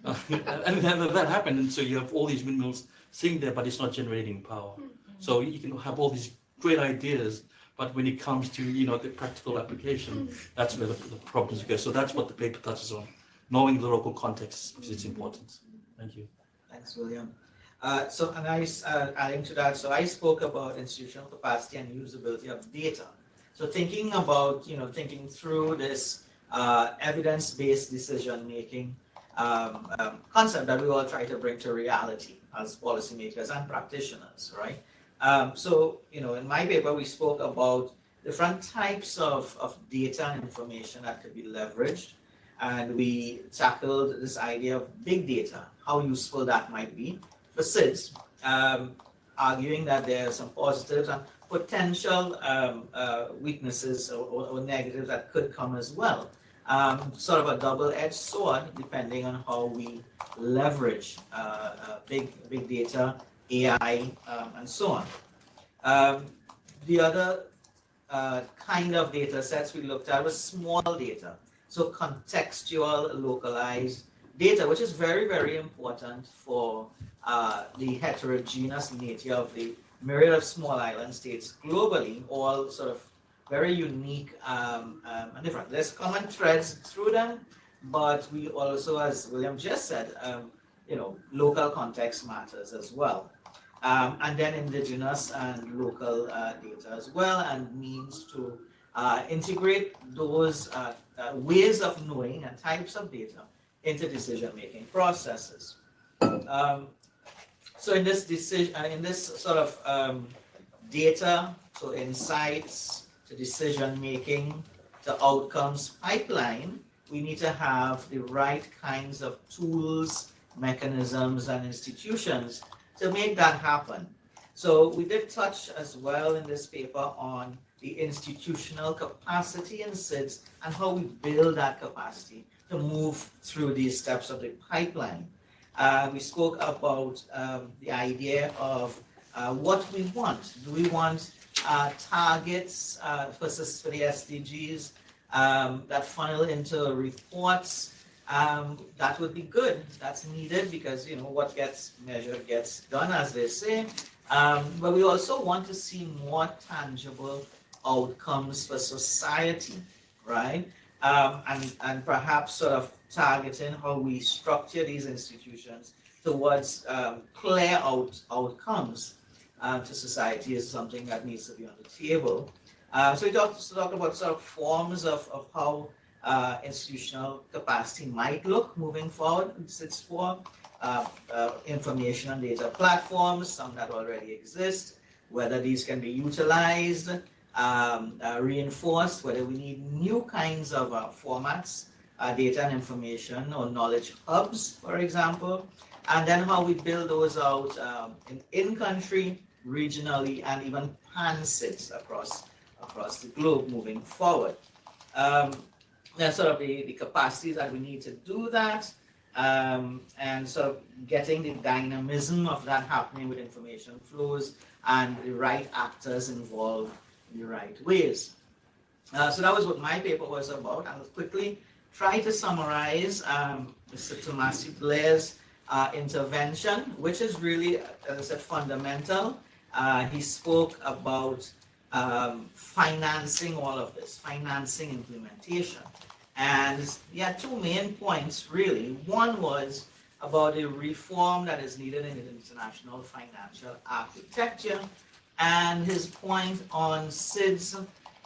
And then that happened, and so you have all these windmills sitting there, but it's not generating power. So you can have all these great ideas, but when it comes to the practical application, that's where the problems go. So that's what the paper touches on, knowing the local context, because it's important. Thank you. Thanks, William. Adding to that, so I spoke about institutional capacity and usability of data. So thinking about, thinking through this evidence-based decision-making concept that we all try to bring to reality as policymakers and practitioners, right? In my paper, we spoke about different types of data and information that could be leveraged. And we tackled this idea of big data, how useful that might be for SIDS, arguing that there are some positives and potential weaknesses or negatives that could come as well. Sort of a double-edged sword, depending on how we leverage big data, AI, and so on. The other kind of data sets we looked at was small data. So contextual, localized data, which is very, very important for the heterogeneous nature of the myriad of small island states globally, all sort of very unique and different. There's common threads through them, but we also, as William just said, local context matters as well. And then indigenous and local data as well, and means to integrate those ways of knowing and types of data into decision-making processes. So in this sort of data, so insights to decision-making to outcomes pipeline, we need to have the right kinds of tools, mechanisms, and institutions to make that happen. So we did touch as well in this paper on the institutional capacity in SIDS and how we build that capacity to move through these steps of the pipeline. We spoke about the idea of what we want. Do we want targets for the SDGs that funnel into reports? That would be good. That's needed because what gets measured gets done, as they say. But we also want to see more tangible outcomes for society, right? And perhaps sort of targeting how we structure these institutions towards clear outcomes to society is something that needs to be on the table. So we talked about sort of forms of how institutional capacity might look moving forward. It's for information and data platforms, some that already exist, whether these can be utilized, reinforced, whether we need new kinds of formats, data and information or knowledge hubs, for example, and then how we build those out in-country, regionally, and even pan-SIDS across the globe moving forward. That's sort of the capacities that we need to do that, and sort of getting the dynamism of that happening with information flows and the right actors involved in the right ways. So that was what my paper was about. I'll quickly try to summarize Mr. Tomasi Blair's intervention, which is really, as I said, fundamental. He spoke about financing all of this, financing implementation. And he had two main points, really. One was about the reform that is needed in the international financial architecture, and his point on SIDS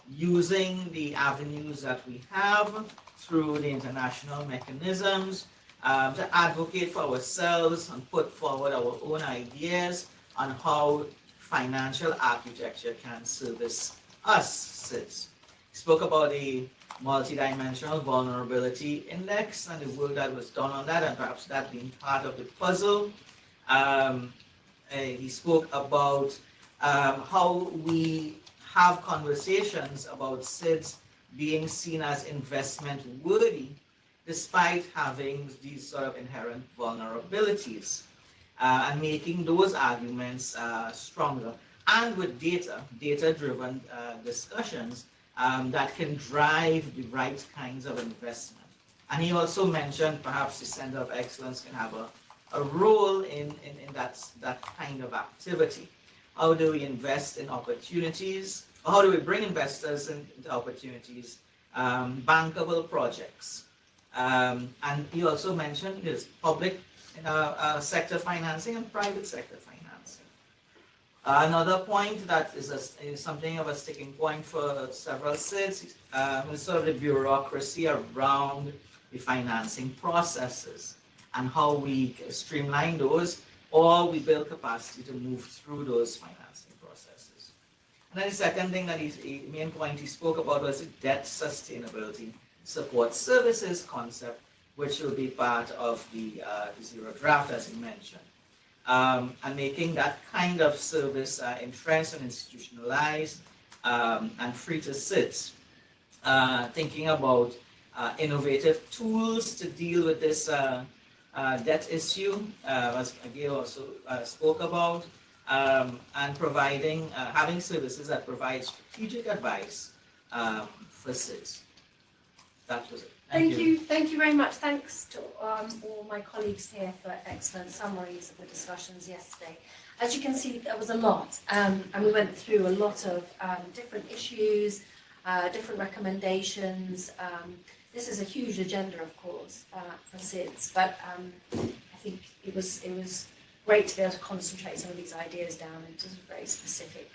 using the avenues that we have through the international mechanisms to advocate for ourselves and put forward our own ideas on how financial architecture can service us, SIDS. He spoke about the multidimensional vulnerability index and the work that was done on that, and perhaps that being part of the puzzle. He spoke about how we have conversations about SIDS being seen as investment worthy despite having these sort of inherent vulnerabilities, and making those arguments stronger, and with data-driven discussions that can drive the right kinds of investment. And he also mentioned perhaps the Center of Excellence can have a role in that kind of activity. How do we invest in opportunities? How do we bring investors into opportunities? Bankable projects. And he also mentioned this public sector financing and private sector financing. Another point that is something of a sticking point for several SIDS is sort of the bureaucracy around the financing processes and how we streamline those, or we build capacity to move through those financing processes. And then the second thing that main point he spoke about was the debt sustainability support services concept, which will be part of the zero draft, as he mentioned. And making that kind of service entrenched and institutionalized and free to SIDS. Thinking about innovative tools to deal with this debt issue, as Gail also spoke about, and then also and providing, having services that provide strategic advice for SIDS. That was it. Thank you very much. Thanks to all my colleagues here for excellent summaries of the discussions yesterday. As you can see, there was a lot, and we went through a lot of different issues, different recommendations. This is a huge agenda, of course, for SIDS, but I think it was great to be able to concentrate some of these ideas down into some very specific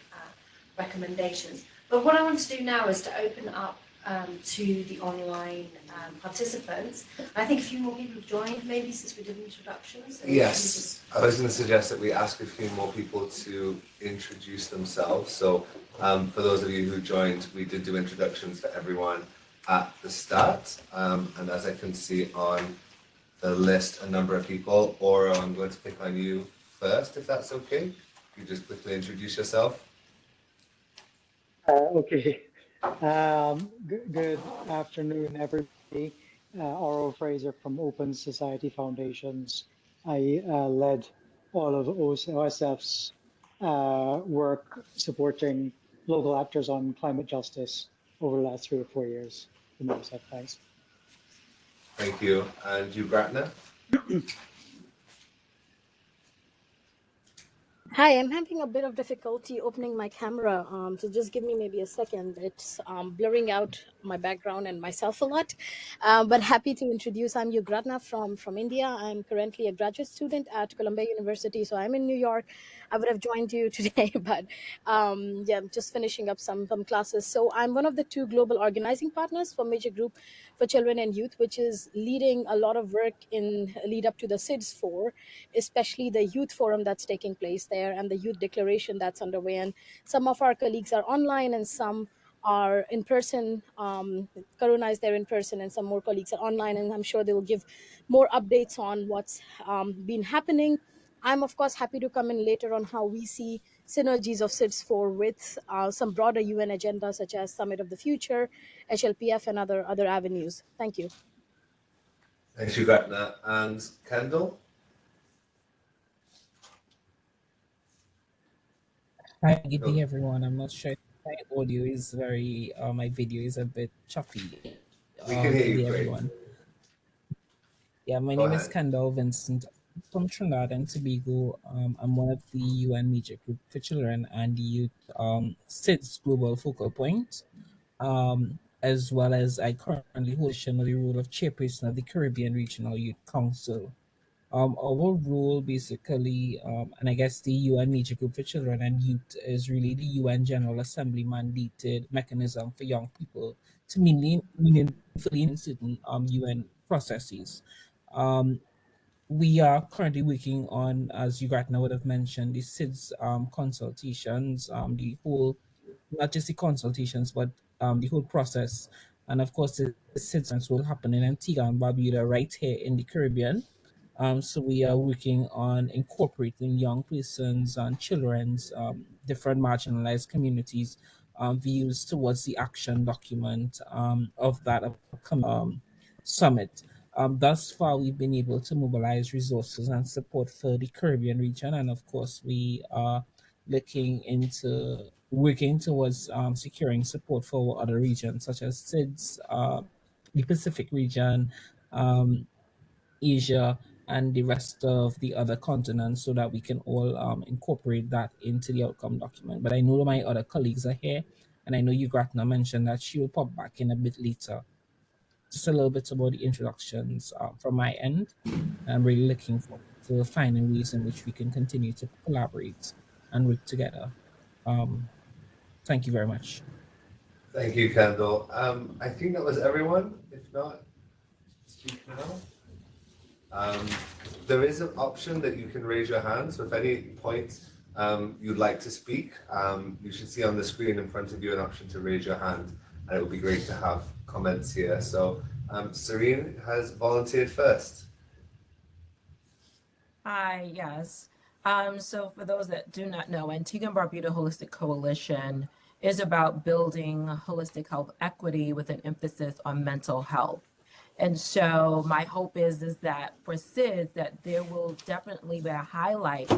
recommendations. But what I want to do now is to open up to the online participants. I think a few more people have joined, maybe, since we did introductions. So Yes, I was going to suggest that we ask a few more people to introduce themselves. So for those of you who joined, we did do introductions for everyone at the start. And as I can see on the list, a number of people. Or I'm going to pick on you first, if that's okay. You just quickly introduce yourself. Okay. Good afternoon, everybody. Oro Fraser from Open Society Foundations. I led all of OSF's work supporting local actors on climate justice over the last 3 or 4 years in OSF. Thanks. Thank you. And you, Gratna? Hi, I'm having a bit of difficulty opening my camera, so just give me maybe a second. It's blurring out my background and myself a lot, but happy to introduce. I'm Yugratna from India. I'm currently a graduate student at Columbia University, so I'm in New York. I would have joined you today, but yeah, I'm just finishing up some classes. So I'm one of the 2 global organizing partners for Major Group for Children and Youth, which is leading a lot of work in lead up to the SIDS 4, especially the youth forum that's taking place there and the youth declaration that's underway. And some of our colleagues are online and some are in person. Karuna is there in person and some more colleagues are online, and I'm sure they will give more updates on what's been happening. I'm of course happy to come in later on how we see synergies of SIDS 4 with some broader UN agendas such as Summit of the Future, HLPF, and other avenues. Thank you. Thanks, you, Gratna. And Kendall? Hi, good day everyone. I'm not sure if my audio is very, my video is a bit choppy. We can hear Good you day great. everyone. Yeah, my Go name is ahead. Kendall Vincent from Trinidad and Tobago. I'm one of the UN Media Group for Children and Youth SIDS Global Focal Point, as well as I currently hold the role of chairperson of the Caribbean Regional Youth Council. Our role basically, and I guess the UN Media Group for Children and Youth is really the UN General Assembly mandated mechanism for young people to meaningfully in certain UN processes. We are currently working on, as you right now would have mentioned, the SIDS consultations, the whole, not just the consultations, but the whole process. And of course, the SIDS will happen in Antigua and Barbuda right here in the Caribbean. So we are working on incorporating young persons and children's different marginalized communities views towards the action document of that upcoming summit. Thus far, we've been able to mobilize resources and support for the Caribbean region, and of course, we are looking into working towards securing support for other regions such as SIDS, the Pacific region, Asia, and the rest of the other continents so that we can all incorporate that into the outcome document. But I know my other colleagues are here, and I know you, Gratna, mentioned that she will pop back in a bit later. Just a little bit about the introductions from my end. I'm really looking forward to finding ways in which we can continue to collaborate and work together. Thank you very much. Thank you, Kendall. I think that was everyone. If not, speak now. There is an option that you can raise your hand. So if any point you'd like to speak, you should see on the screen in front of you an option to raise your hand. And it would be great to have comments here. So Serene has volunteered first. Hi, yes. So for those that do not know, Antigua and Barbuda Holistic Coalition is about building holistic health equity with an emphasis on mental health. And so my hope is that for SIDS, that there will definitely be a highlight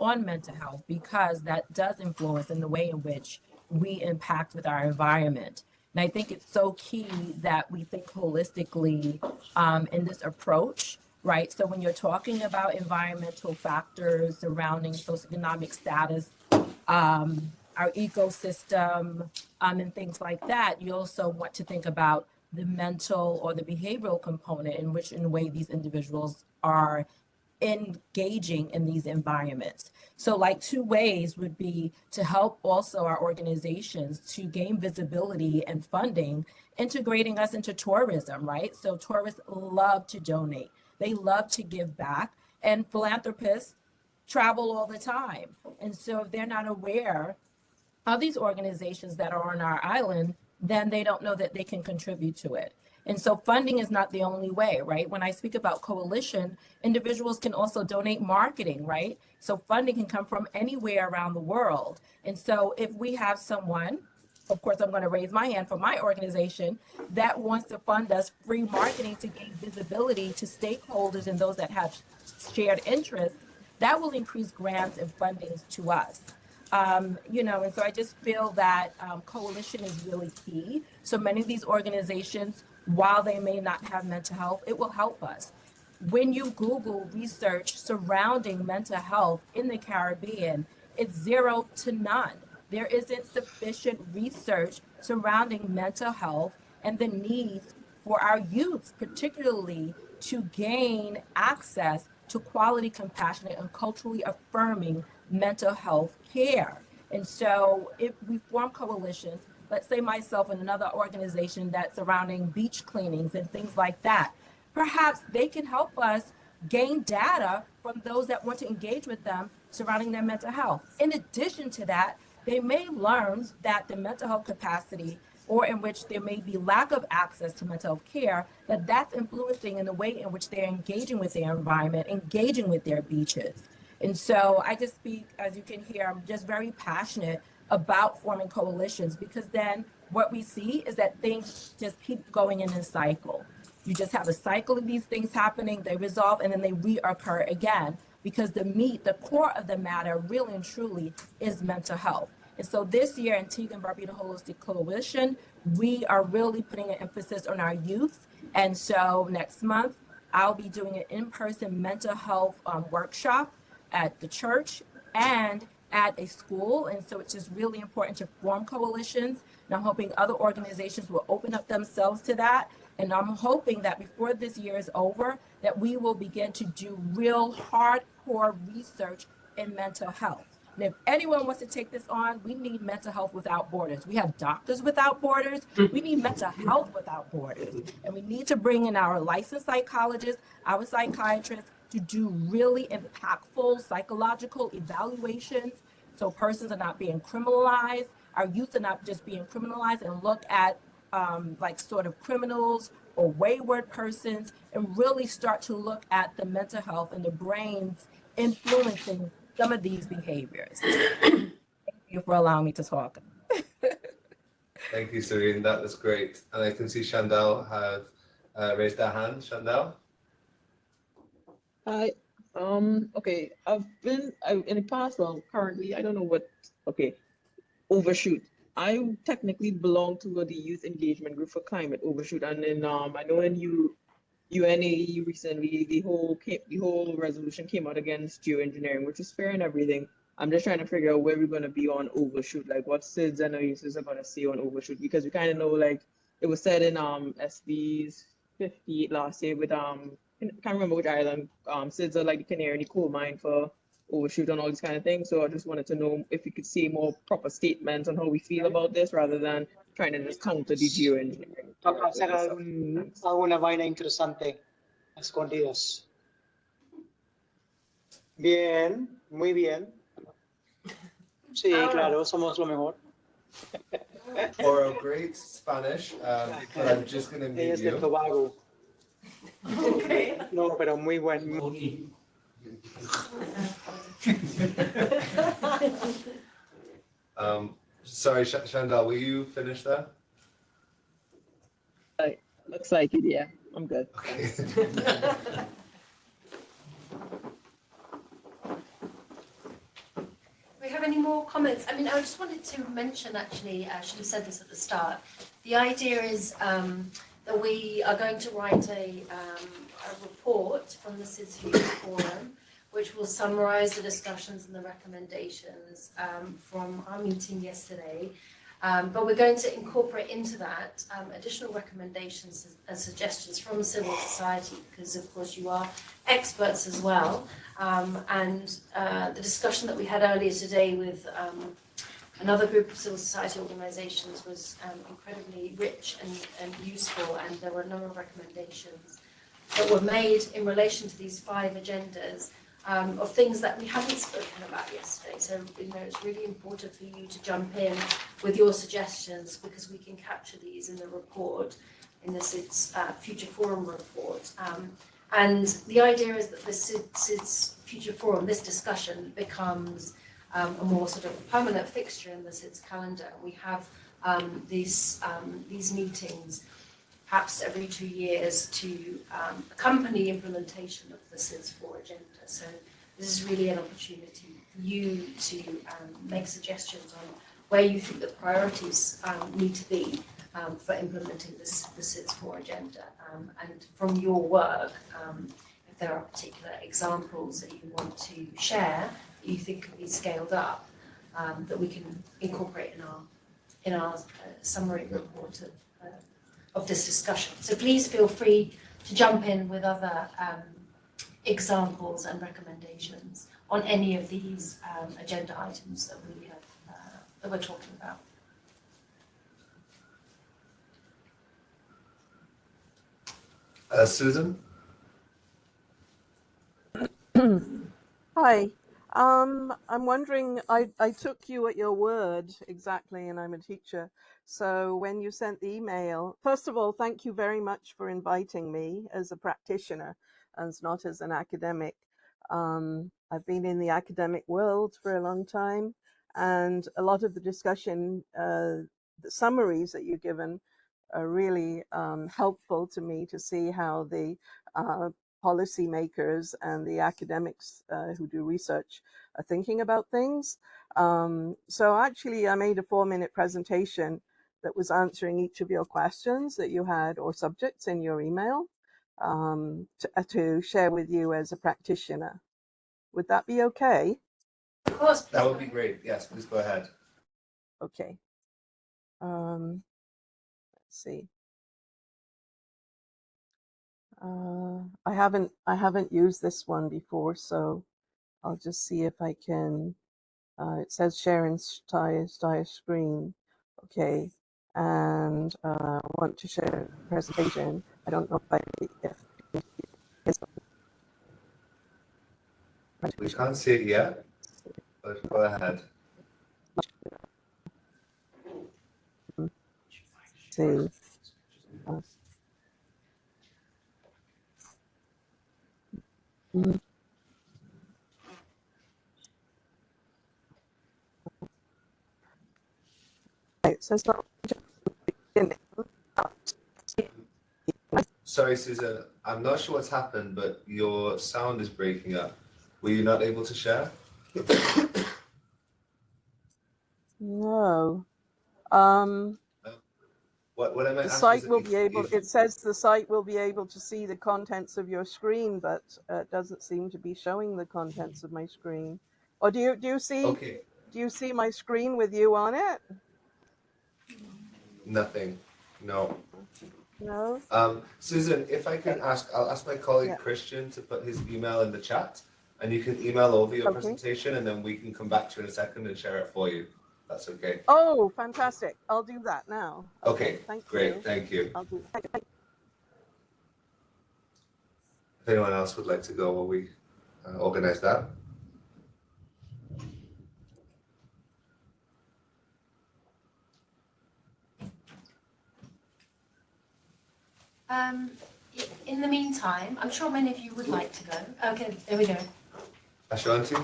on mental health because that does influence in the way in which we impact with our environment. And I think it's so key that we think holistically in this approach, right? So when you're talking about environmental factors surrounding socioeconomic status, our ecosystem, and things like that, you also want to think about the mental or the behavioral component in which in a way these individuals are engaging in these environments. So like two ways would be to help also our organizations to gain visibility and funding, integrating us into tourism, right? So tourists love to donate. They love to give back, and philanthropists travel all the time. And so if they're not aware of these organizations that are on our island, then they don't know that they can contribute to it. And so funding is not the only way, right? When I speak about coalition, individuals can also donate marketing, right? So funding can come from anywhere around the world. And so if we have someone, of course, I'm going to raise my hand for my organization, that wants to fund us free marketing to gain visibility to stakeholders and those that have shared interests, that will increase grants and fundings to us. And so I just feel that coalition is really key. So many of these organizations, while they may not have mental health, it will help us. When you Google research surrounding mental health in the Caribbean, it's 0 to none. There isn't sufficient research surrounding mental health and the needs for our youth, particularly to gain access to quality, compassionate, and culturally affirming mental health care. And so if we form coalitions, let's say myself and another organization that's surrounding beach cleanings and things like that, perhaps they can help us gain data from those that want to engage with them surrounding their mental health. In addition to that, they may learn that the mental health capacity or in which there may be lack of access to mental health care, that's influencing in the way in which they're engaging with their environment, engaging with their beaches. And so I just speak, as you can hear, I'm just very passionate about forming coalitions, because then what we see is that things just keep going in a cycle. You just have a cycle of these things happening, they resolve, and then they reoccur again, because the core of the matter really and truly is mental health. And so this year, Antigua and Barbuda Holistic Coalition, we are really putting an emphasis on our youth. And so next month, I'll be doing an in-person mental health workshop at the church and at a school. And so it's just really important to form coalitions. And I'm hoping other organizations will open up themselves to that. And I'm hoping that before this year is over, that we will begin to do real hardcore research in mental health. And if anyone wants to take this on, we need mental health without borders. We have doctors without borders. We need mental health without borders. And we need to bring in our licensed psychologists, our psychiatrists, to do really impactful psychological evaluations so persons are not being criminalized. Our youth are not just being criminalized, and look at like sort of criminals or wayward persons, and really start to look at the mental health and the brains influencing some of these behaviors. Thank you for allowing me to talk. Thank you, Serene. That was great. And I can see Shandal have raised their hand. Shandal? Hi. Okay. I've been in the past, currently, I don't know what, okay, Overshoot. I technically belong to the youth engagement group for climate Overshoot. And then I know in UNAE recently, the whole resolution came out against geoengineering, which is fair and everything. I'm just trying to figure out where we're going to be on Overshoot, like what SIDS and ACEs are going to say on Overshoot, because we kind of know, like, it was said in SB's 58 last year with, I can't remember which island, SIDS are like the canary in the coal mine for Overshoot and all these kind of things. So I just wanted to know if you could say more proper statements on how we feel about this, rather than trying to just counter the geoengineering. Vamos a hacer alguna vaina interesante a escondidas. Bien, muy bien. Sí, claro, somos lo mejor. For a great Spanish, but I'm just going to mute Ella es de you. Tobago. Okay. No, pero muy buen. Sorry, Shandal, will you finish there? Looks like it, yeah. I'm good. Okay. any more comments? I mean, I just wanted to mention, actually, I should have said this at the start. The idea is that we are going to write a report from the SIDS Future Forum, which will summarise the discussions and the recommendations from our meeting yesterday. But we're going to incorporate into that additional recommendations and suggestions from civil society, because of course you are experts as well. The discussion that we had earlier today with another group of civil society organisations was incredibly rich and useful, and there were a number of recommendations that were made in relation to these 5 agendas of things that we haven't spoken about yesterday. So, it's really important for you to jump in with your suggestions, because we can capture these in the report, in the SIDS Future Forum report. And the idea is that the SIDS Future Forum, this discussion, becomes a more sort of permanent fixture in the SIDS calendar. We have these meetings perhaps every 2 years to accompany implementation of the SIDS 4 agenda. So this is really an opportunity for you to make suggestions on where you think the priorities need to be for implementing the SIDS 4 agenda. And from your work, if there are particular examples that you want to share that you think can be scaled up, that we can incorporate in our summary report of this discussion. So please feel free to jump in with other examples and recommendations on any of these agenda items that we have that we're talking about. Susan? Hi. I'm wondering, I took you at your word exactly, and I'm a teacher. So when you sent the email, first of all, thank you very much for inviting me as a practitioner and not as an academic. I've been in the academic world for a long time, and a lot of the discussion, the summaries that you've given are really helpful to me to see how the policymakers and the academics who do research are thinking about things. So actually, I made a 4-minute presentation that was answering each of your questions that you had or subjects in your email to share with you as a practitioner. Would that be okay? Of course. That would be great. Yes, please go ahead. Okay. Let's see. I haven't used this one before, so I'll just see if I can. It says share entire screen. Okay, and I want to share a presentation. I don't know if We can't see it yet, but go ahead. See. It says not. Sorry, Susan, I'm not sure what's happened, but your sound is breaking up. Were you not able to share? No. What I meant The ask site was will be able. if It says the site will be able to see the contents of your screen, but it doesn't seem to be showing the contents of my screen. Or do you see? okay, Do you see my screen with you on it? nothing, no. No. Susan, if I can ask, I'll ask my colleague Christian to put his email in the chat, and you can email over your presentation, and then we can come back to you in a second and share it for you. That's okay. Oh, fantastic! I'll do that now. Okay, thank great, you. thank you. I'll do. If anyone else would like to go, will we organize that? In the meantime, I'm sure many of you would like to go. Okay, there we go. Ashanti?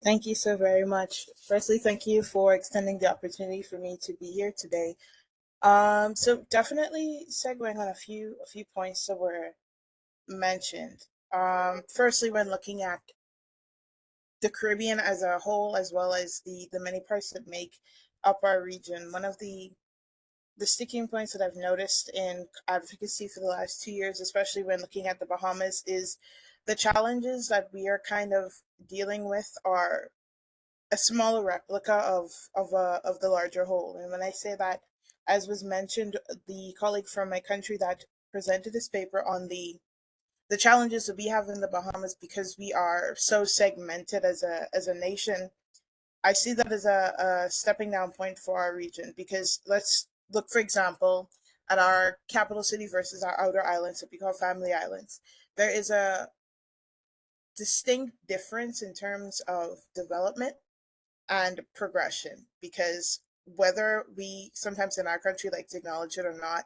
Thank you so very much. Firstly, thank you for extending the opportunity for me to be here today. So definitely segueing on a few points that were mentioned. Firstly, when looking at the Caribbean as a whole, as well as the many parts that make up our region. One of the sticking points that I've noticed in advocacy for the last 2 years, especially when looking at the Bahamas, is the challenges that we are kind of dealing with are a smaller replica of the larger whole. And when I say that, as was mentioned, the colleague from my country that presented this paper on the challenges that we have in the Bahamas because we are so segmented as a nation, I see that as a stepping down point for our region. Because let's look, for example, at our capital city versus our outer islands that we call family islands. There is a distinct difference in terms of development and progression, because whether we sometimes in our country like to acknowledge it or not,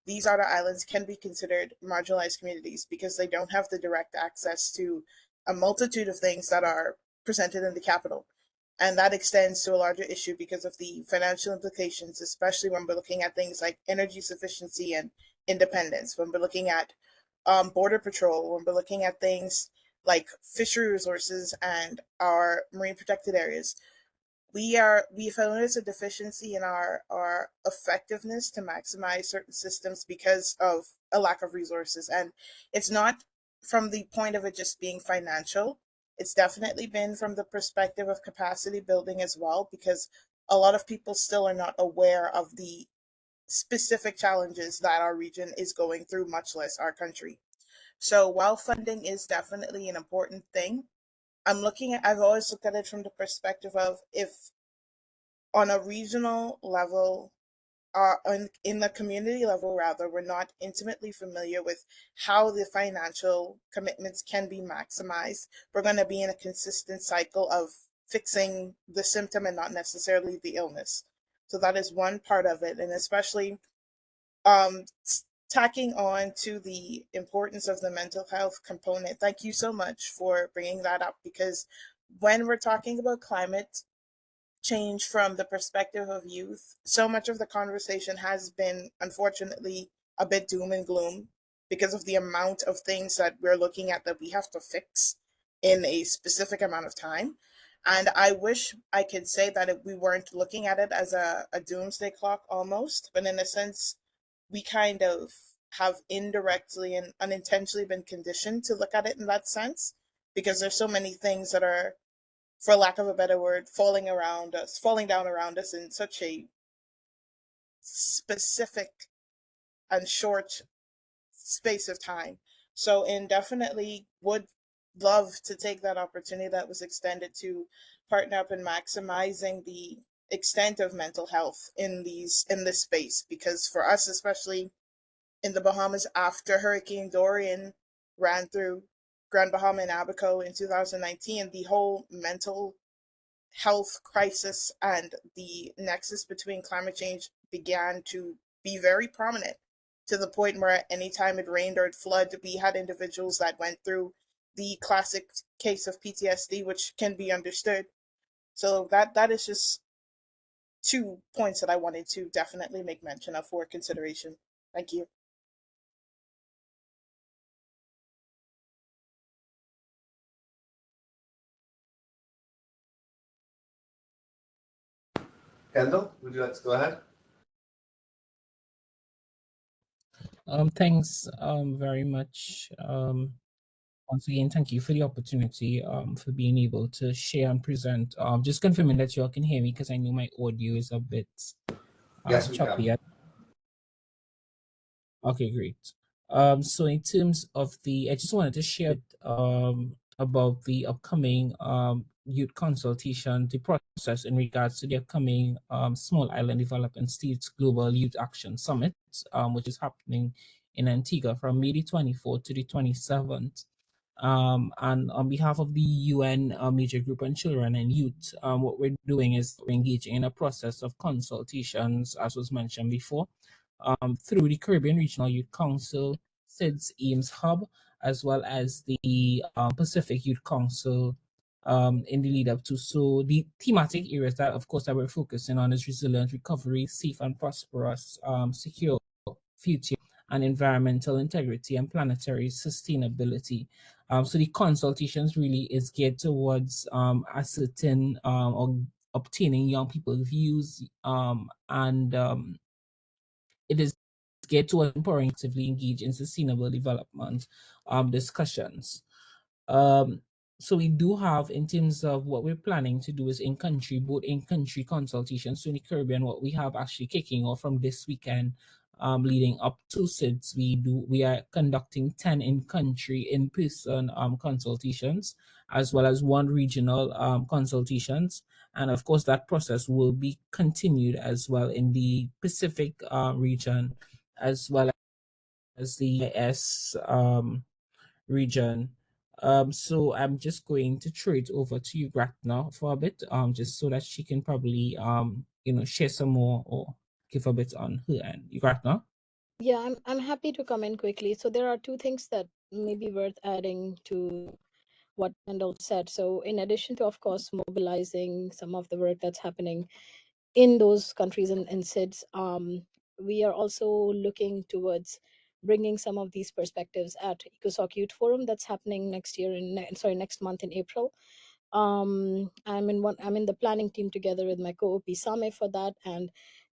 these outer islands can be considered marginalized communities because they don't have the direct access to a multitude of things that are presented in the capital. And that extends to a larger issue because of the financial implications, especially when we're looking at things like energy sufficiency and independence, when we're looking at border patrol, when we're looking at things like fishery resources and our marine protected areas. We found there's a deficiency in our effectiveness to maximize certain systems because of a lack of resources. And it's not from the point of it just being financial. It's definitely been from the perspective of capacity building as well, because a lot of people still are not aware of the specific challenges that our region is going through, much less our country. So while funding is definitely an important thing, I've always looked at it from the perspective of, if on a regional level, in the community level rather, we're not intimately familiar with how the financial commitments can be maximized, we're going to be in a consistent cycle of fixing the symptom and not necessarily the illness. So that is one part of it. And especially um, tacking on to the importance of the mental health component. Thank you so much for bringing that up, because when we're talking about climate change from the perspective of youth, so much of the conversation has been, unfortunately, a bit doom and gloom because of the amount of things that we're looking at that we have to fix in a specific amount of time. And I wish I could say that we weren't looking at it as a doomsday clock almost, but in a sense, we kind of have indirectly and unintentionally been conditioned to look at it in that sense, because there's so many things that are, for lack of a better word, falling down around us in such a specific and short space of time. So, indefinitely would love to take that opportunity that was extended to partner up in maximizing the extent of mental health in this space, because for us, especially in the Bahamas, after Hurricane Dorian ran through Grand Bahama and Abaco in 2019, the whole mental health crisis and the nexus between climate change began to be very prominent, to the point where anytime it rained or it flooded, we had individuals that went through the classic case of PTSD, which can be understood. So that is just 2 points that I wanted to definitely make mention of for consideration. Thank you. Kendall, would you like to go ahead? Thanks very much. Once again, thank you for the opportunity for being able to share and present. Just confirming that you all can hear me, because I know my audio is a bit Yes, we choppy. can. Okay, great. So in terms of I just wanted to share about the upcoming youth consultation, the process in regards to the upcoming Small Island Development States Global Youth Action Summit, which is happening in Antigua from May the 24th to the 27th. And on behalf of the UN Major Group on Children and Youth, what we're doing is we're engaging in a process of consultations, as was mentioned before, through the Caribbean Regional Youth Council, SIDS Ames Hub, as well as the Pacific Youth Council in the lead up to. So the thematic areas that, of course, that we're focusing on is resilient recovery, safe and prosperous, secure future, and environmental integrity and planetary sustainability. So the consultations really is geared towards ascertain or obtaining young people's views, and it is geared towards empowering actively engage in sustainable development discussions. So we do have, in terms of what we're planning to do, is in country, both in country consultations. So in the Caribbean, what we have actually kicking off from this weekend, leading up to SIDS, we are conducting 10 in country in person consultations, as well as 1 regional consultations. And of course, that process will be continued as well in the Pacific region, as well as the IS region. So I'm just going to throw it over to you, Gratna, for a bit, just so that she can probably, share some more or give a bit on her end. You, Gratna? Yeah, I'm happy to come in quickly. So there are 2 things that may be worth adding to what Kendall said. So in addition to, of course, mobilizing some of the work that's happening in those countries in SIDS, we are also looking towards bringing some of these perspectives at ECOSOC Youth Forum that's happening next month in April. I'm in the planning team together with my co-op Same for that, and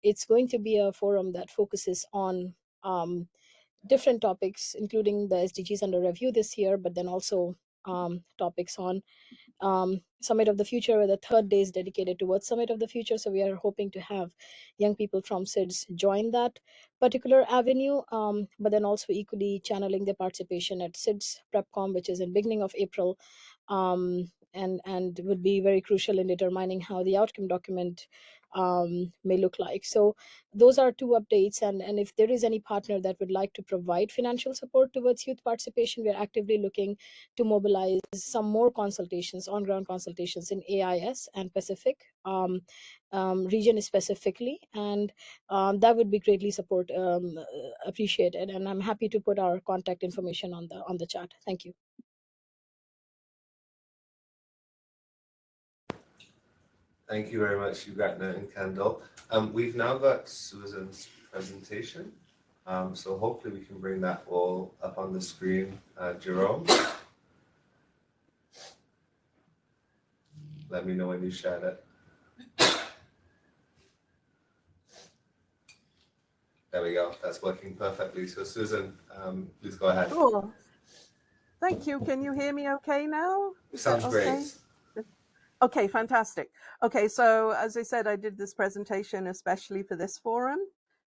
it's going to be a forum that focuses on different topics, including the SDGs under review this year, but then also topics on Summit of the Future, where the 3rd day is dedicated towards Summit of the Future. So we are hoping to have young people from SIDS join that particular avenue, but then also equally channeling their participation at SIDS PrepCom, which is in beginning of April, and would be very crucial in determining how the outcome document may look like. So those are 2 updates, and if there is any partner that would like to provide financial support towards youth participation, we are actively looking to mobilize some more consultations, on-ground consultations in AIS and Pacific region specifically, and that would be greatly appreciated. And I'm happy to put our contact information on the chat. Thank you. Thank you very much, Ugratna and Kendall. We've now got Susan's presentation. So hopefully we can bring that all up on the screen. Jerome, let me know when you share it. There we go. That's working perfectly. So Susan, please go ahead. Cool. Thank you. Can you hear me okay now? Sounds okay? Great. Okay, fantastic. Okay, so as I said, I did this presentation especially for this forum,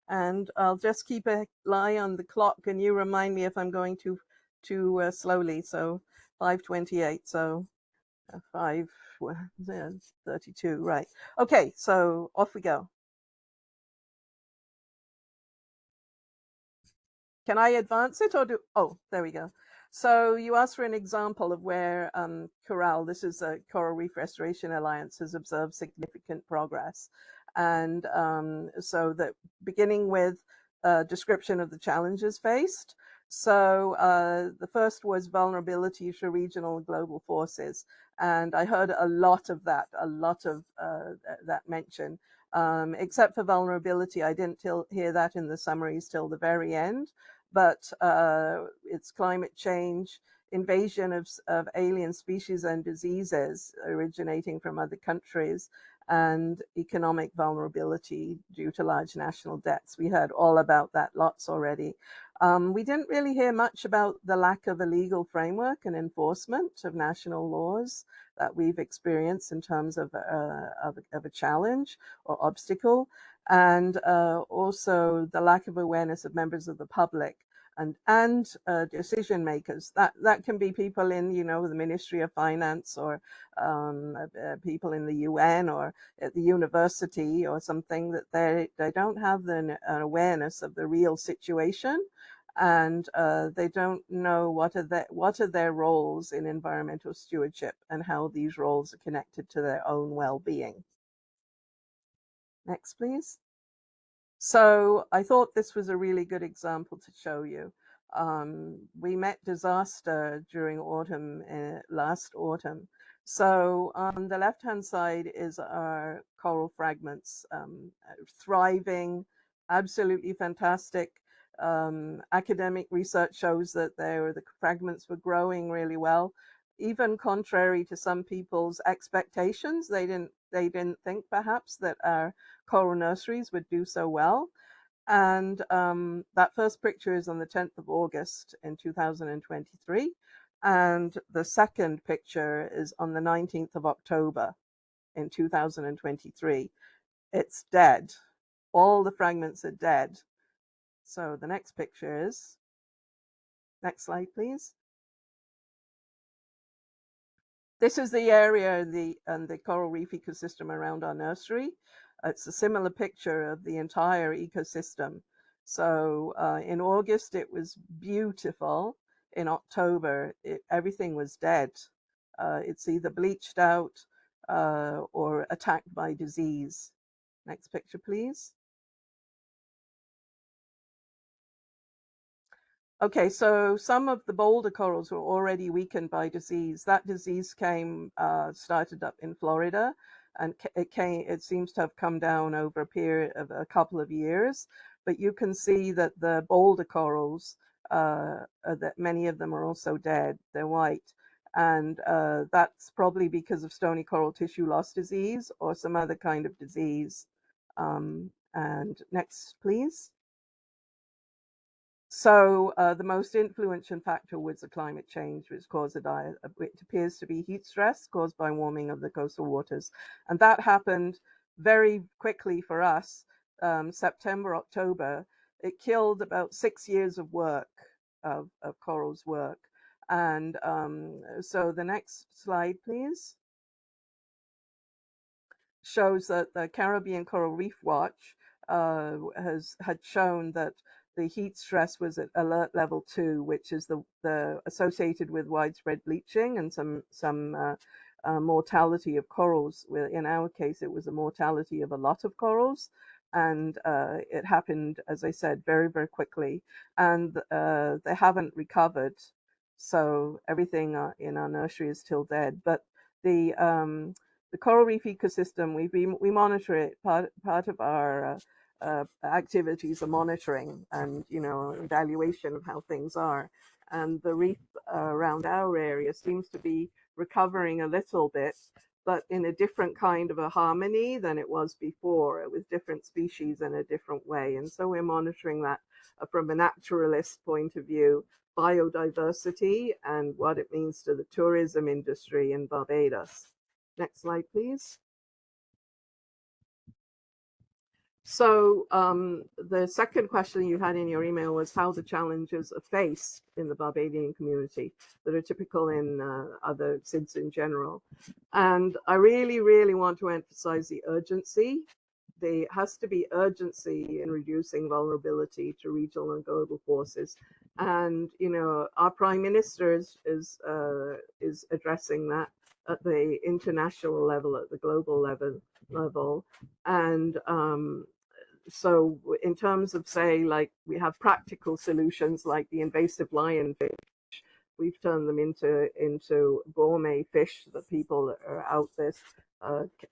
and I'll just keep an eye on the clock, and you remind me if I'm going too slowly. So 5:28, so 5:32, right. Okay, so off we go. Can I advance it or do, oh, there we go. So you asked for an example of where Coral, this is a Coral Reef Restoration Alliance, has observed significant progress. And so that beginning with a description of the challenges faced. So the first was vulnerability to regional and global forces. And I heard a lot of that mention. Except for vulnerability, I didn't hear that in the summaries till the very end. But it's climate change, invasion of alien species and diseases originating from other countries, and economic vulnerability due to large national debts. We heard all about that lots already. We didn't really hear much about the lack of a legal framework and enforcement of national laws that we've experienced in terms of a challenge or obstacle, and also the lack of awareness of members of the public and decision makers. That can be people in, the Ministry of Finance, or people in the UN or at the university or something, that they don't have an awareness of the real situation, and they don't know what are their roles in environmental stewardship and how these roles are connected to their own well-being. Next, please. So I thought this was a really good example to show you. We met disaster during autumn, last autumn. So on the left-hand side is our coral fragments, thriving, absolutely fantastic. Academic research shows that the fragments were growing really well, even contrary to some people's expectations. They didn't think perhaps that our coral nurseries would do so well. And that first picture is on the 10th of August in 2023. And the second picture is on the 19th of October in 2023. It's dead. All the fragments are dead. So the next picture is, next slide, please. This is the area and the coral reef ecosystem around our nursery. It's a similar picture of the entire ecosystem. So in August, it was beautiful. In October, everything was dead. It's either bleached out or attacked by disease. Next picture, please. Okay, so some of the boulder corals were already weakened by disease. That disease started up in Florida, and it seems to have come down over a period of a couple of years. But you can see that the boulder corals, that many of them are also dead. They're white, and that's probably because of stony coral tissue loss disease or some other kind of disease. And next, please. So the most influential factor was the climate change, which appears to be heat stress caused by warming of the coastal waters. And that happened very quickly for us, September, October. It killed about 6 years of work, of coral's work. And so the next slide, please, shows that the Caribbean Coral Reef Watch had shown that the heat stress was at alert level 2, which is the associated with widespread bleaching and some mortality of corals. In our case, it was a mortality of a lot of corals, and it happened, as I said, very, very quickly, and they haven't recovered. So everything in our nursery is still dead. But the coral reef ecosystem, we monitor it. Part of our activities are monitoring and evaluation of how things are, and the reef around our area seems to be recovering a little bit, but in a different kind of a harmony than it was before, with different species in a different way. And so we're monitoring that from a naturalist point of view, biodiversity and what it means to the tourism industry in Barbados. Next slide, please. So the second question you had in your email was how the challenges are faced in the Barbadian community that are typical in other SIDS in general. And I really, really want to emphasize the urgency. There has to be urgency in reducing vulnerability to regional and global forces. And, our Prime Minister is addressing that at the international level, at the global level. And so in terms of, say, like we have practical solutions like the invasive lionfish, we've turned them into gourmet fish that people are out there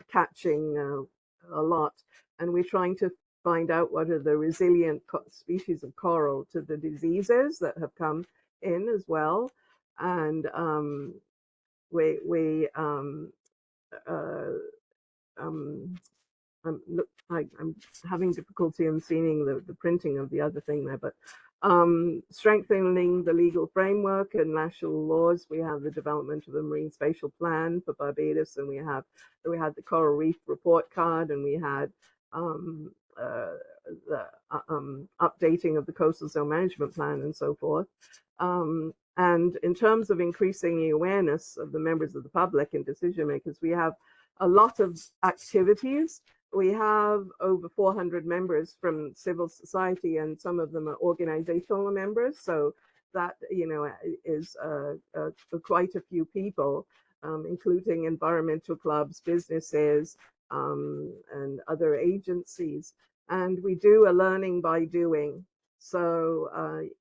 catching a lot, and we're trying to find out what are the resilient species of coral to the diseases that have come in as well. And I'm having difficulty in seeing the printing of the other thing there, but strengthening the legal framework and national laws. We have the development of a marine spatial plan for Barbados, and we had the coral reef report card, and we had the updating of the coastal zone management plan and so forth. And in terms of increasing the awareness of the members of the public and decision makers, we have a lot of activities. We have over 400 members from civil society, and some of them are organizational members. So that, is quite a few people, including environmental clubs, businesses, and other agencies. And we do a learning by doing. So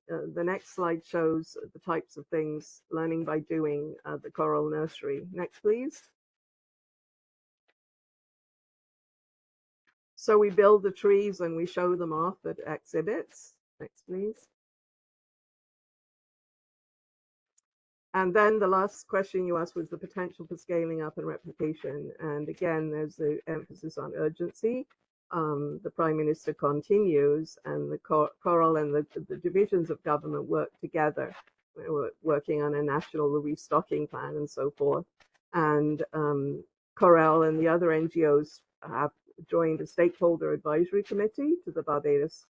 the next slide shows the types of things, learning by doing, the coral nursery. Next, please. So we build the trees and we show them off at exhibits. Next, please. And then the last question you asked was the potential for scaling up and replication. And again, there's the emphasis on urgency. The Prime Minister continues, and the Coral and the divisions of government work together. We're working on a national restocking plan and so forth. And Coral and the other NGOs have joined a stakeholder advisory committee to the Barbados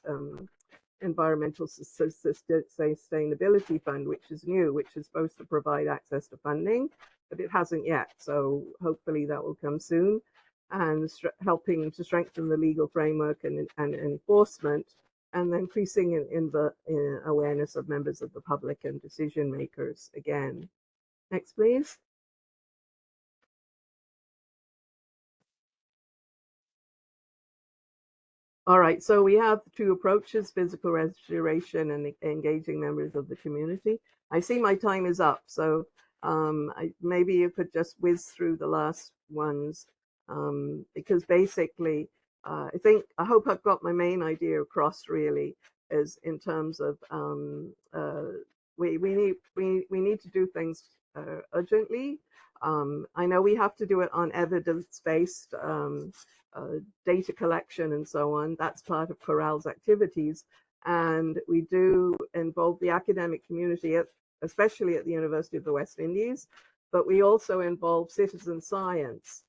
Environmental Sustainability Fund, which is new, which is supposed to provide access to funding, but it hasn't yet. So hopefully that will come soon, and helping to strengthen the legal framework and enforcement, and increasing in the awareness of members of the public and decision makers again. Next, please. All right, so we have two approaches: physical restoration and engaging members of the community. I see my time is up, so maybe you could just whiz through the last ones, because basically, I hope I've got my main idea across. Really, is in terms of we need to do things urgently. I know we have to do it on evidence-based data collection and so on. That's part of Coral's activities. And we do involve the academic community, especially at the University of the West Indies, but we also involve citizen scientists.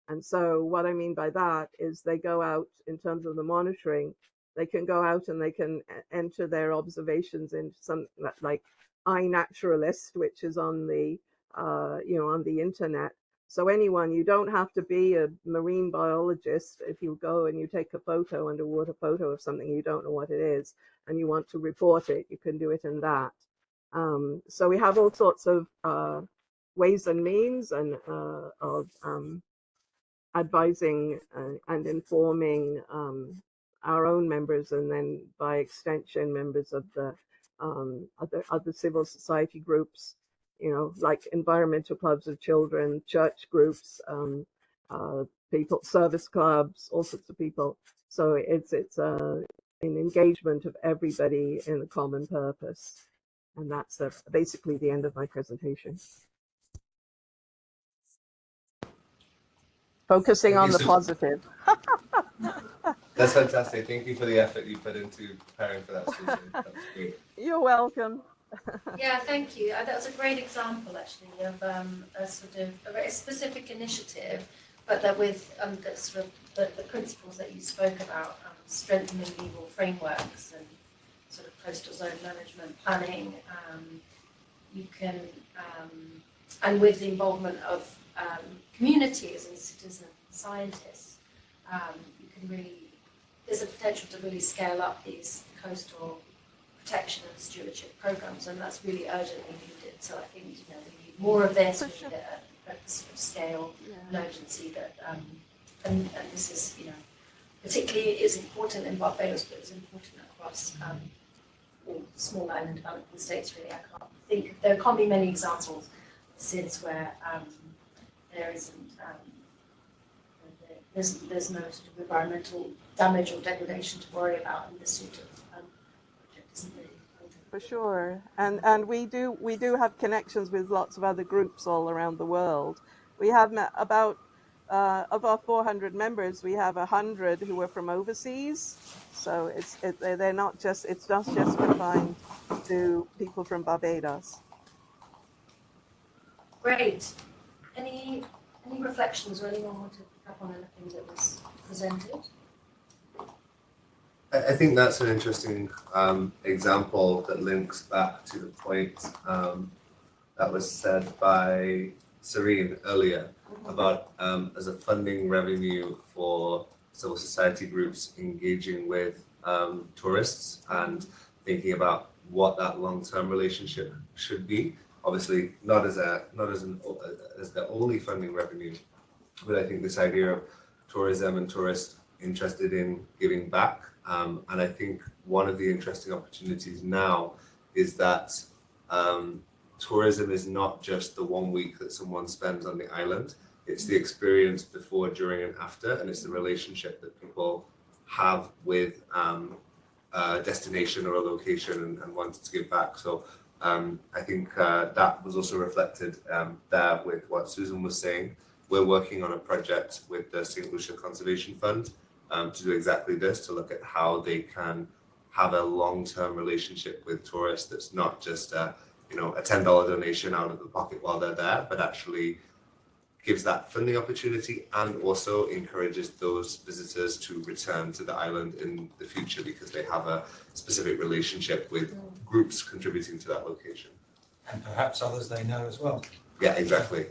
And so what I mean by that is they go out in terms of the monitoring, they can go out and they can enter their observations into something like iNaturalist, which is on the on the internet. So anyone, you don't have to be a marine biologist. If you go and you take a photo, underwater photo of something, you don't know what it is, and you want to report it, you can do it in that. So we have all sorts of ways and means and of advising and informing our own members, and then by extension, members of the other civil society groups, like environmental clubs of children, church groups, people, service clubs, all sorts of people. So it's an engagement of everybody in a common purpose. And that's basically the end of my presentation. Focusing on the positive. That's fantastic. Thank you for the effort you put into preparing for that, Susan. That was great. You're welcome. Yeah, thank you. That was a great example, actually, of a sort of a very specific initiative, but that with the sort of the principles that you spoke about, strengthening legal frameworks and sort of coastal zone management planning. You can, and with the involvement of communities and citizen scientists, you can really, there's a potential to really scale up these coastal protection and stewardship programs, and that's really urgently needed. So I think we need more of this. We need it at the sort of scale and urgency that, and this is particularly is important in Barbados, but it's important across all small island developing states. Really, I can't think there can't be many examples of SIDS where there isn't there's no sort of environmental damage or degradation to worry about, and this sort of For sure, and we do have connections with lots of other groups all around the world. We have about of our 400 members, we have 100 who are from overseas. So they're not just confined to people from Barbados. Great. Any reflections or anyone want to pick up on anything that was presented? I think that's an interesting example that links back to the point that was said by Serene earlier about as a funding revenue for civil society groups engaging with tourists and thinking about what that long-term relationship should be. Obviously, not as the only funding revenue, but I think this idea of tourism and tourists interested in giving back. And I think one of the interesting opportunities now is that tourism is not just the 1 week that someone spends on the island. It's the experience before, during, and after, and it's the relationship that people have with destination or a location and wanted to give back. So I think that was also reflected there with what Susan was saying. We're working on a project with the St. Lucia Conservation Fund to do exactly this, to look at how they can have a long-term relationship with tourists that's not just a $10 donation out of the pocket while they're there, but actually gives that funding opportunity and also encourages those visitors to return to the island in the future because they have a specific relationship with groups contributing to that location. And perhaps others they know as well. Yeah, exactly.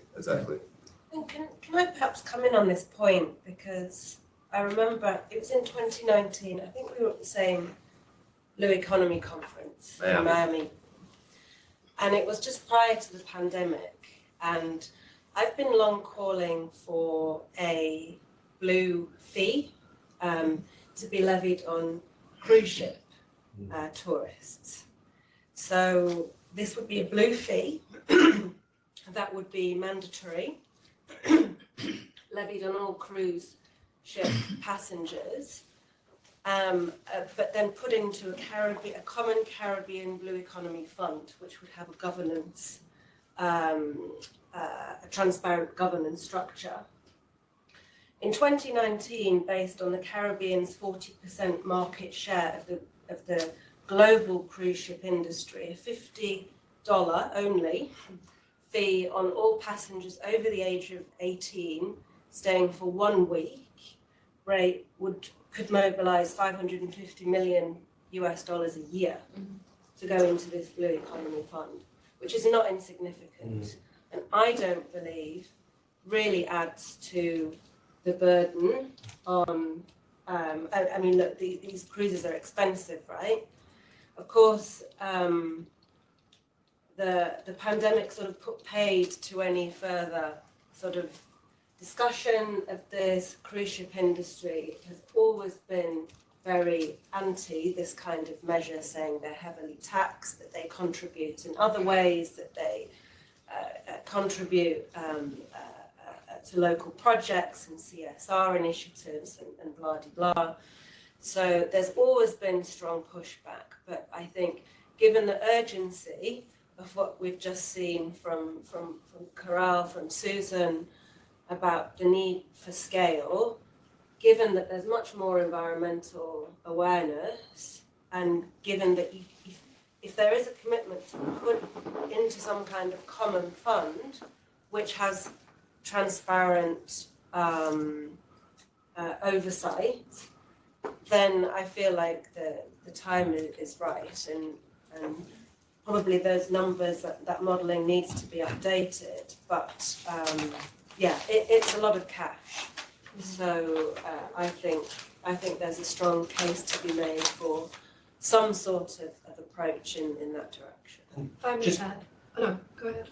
And can I perhaps come in on this point, because I remember it was in 2019, I think we were at the same Blue Economy Conference in Miami, and it was just prior to the pandemic, and I've been long calling for a blue fee to be levied on cruise ship tourists. So this would be a blue fee that would be mandatory, levied on all cruise ship passengers, but then put into a common Caribbean Blue Economy Fund, which would have a governance, a transparent governance structure. In 2019, based on the Caribbean's 40% market share of the global cruise ship industry, a $50 only fee on all passengers over the age of 18 staying for 1 week rate could mobilize $550 million a year to go into this Blue Economy Fund, which is not insignificant, and I don't believe really adds to the burden on. I mean, look, these cruises are expensive, right? Of course, the pandemic sort of put paid to any further sort of discussion of this. Cruise ship industry has always been very anti this kind of measure, saying they're heavily taxed, that they contribute in other ways, that they contribute to local projects and CSR initiatives and blah de blah. So there's always been strong pushback, but I think given the urgency of what we've just seen from Coral, from Susan, about the need for scale, given that there's much more environmental awareness, and given that if there is a commitment to put into some kind of common fund, which has transparent oversight, then I feel like the time is right, and probably those numbers, that modelling needs to be updated, but yeah, it's a lot of cash. So I think there's a strong case to be made for some sort of approach in that direction. If I may add. Oh, no, go ahead.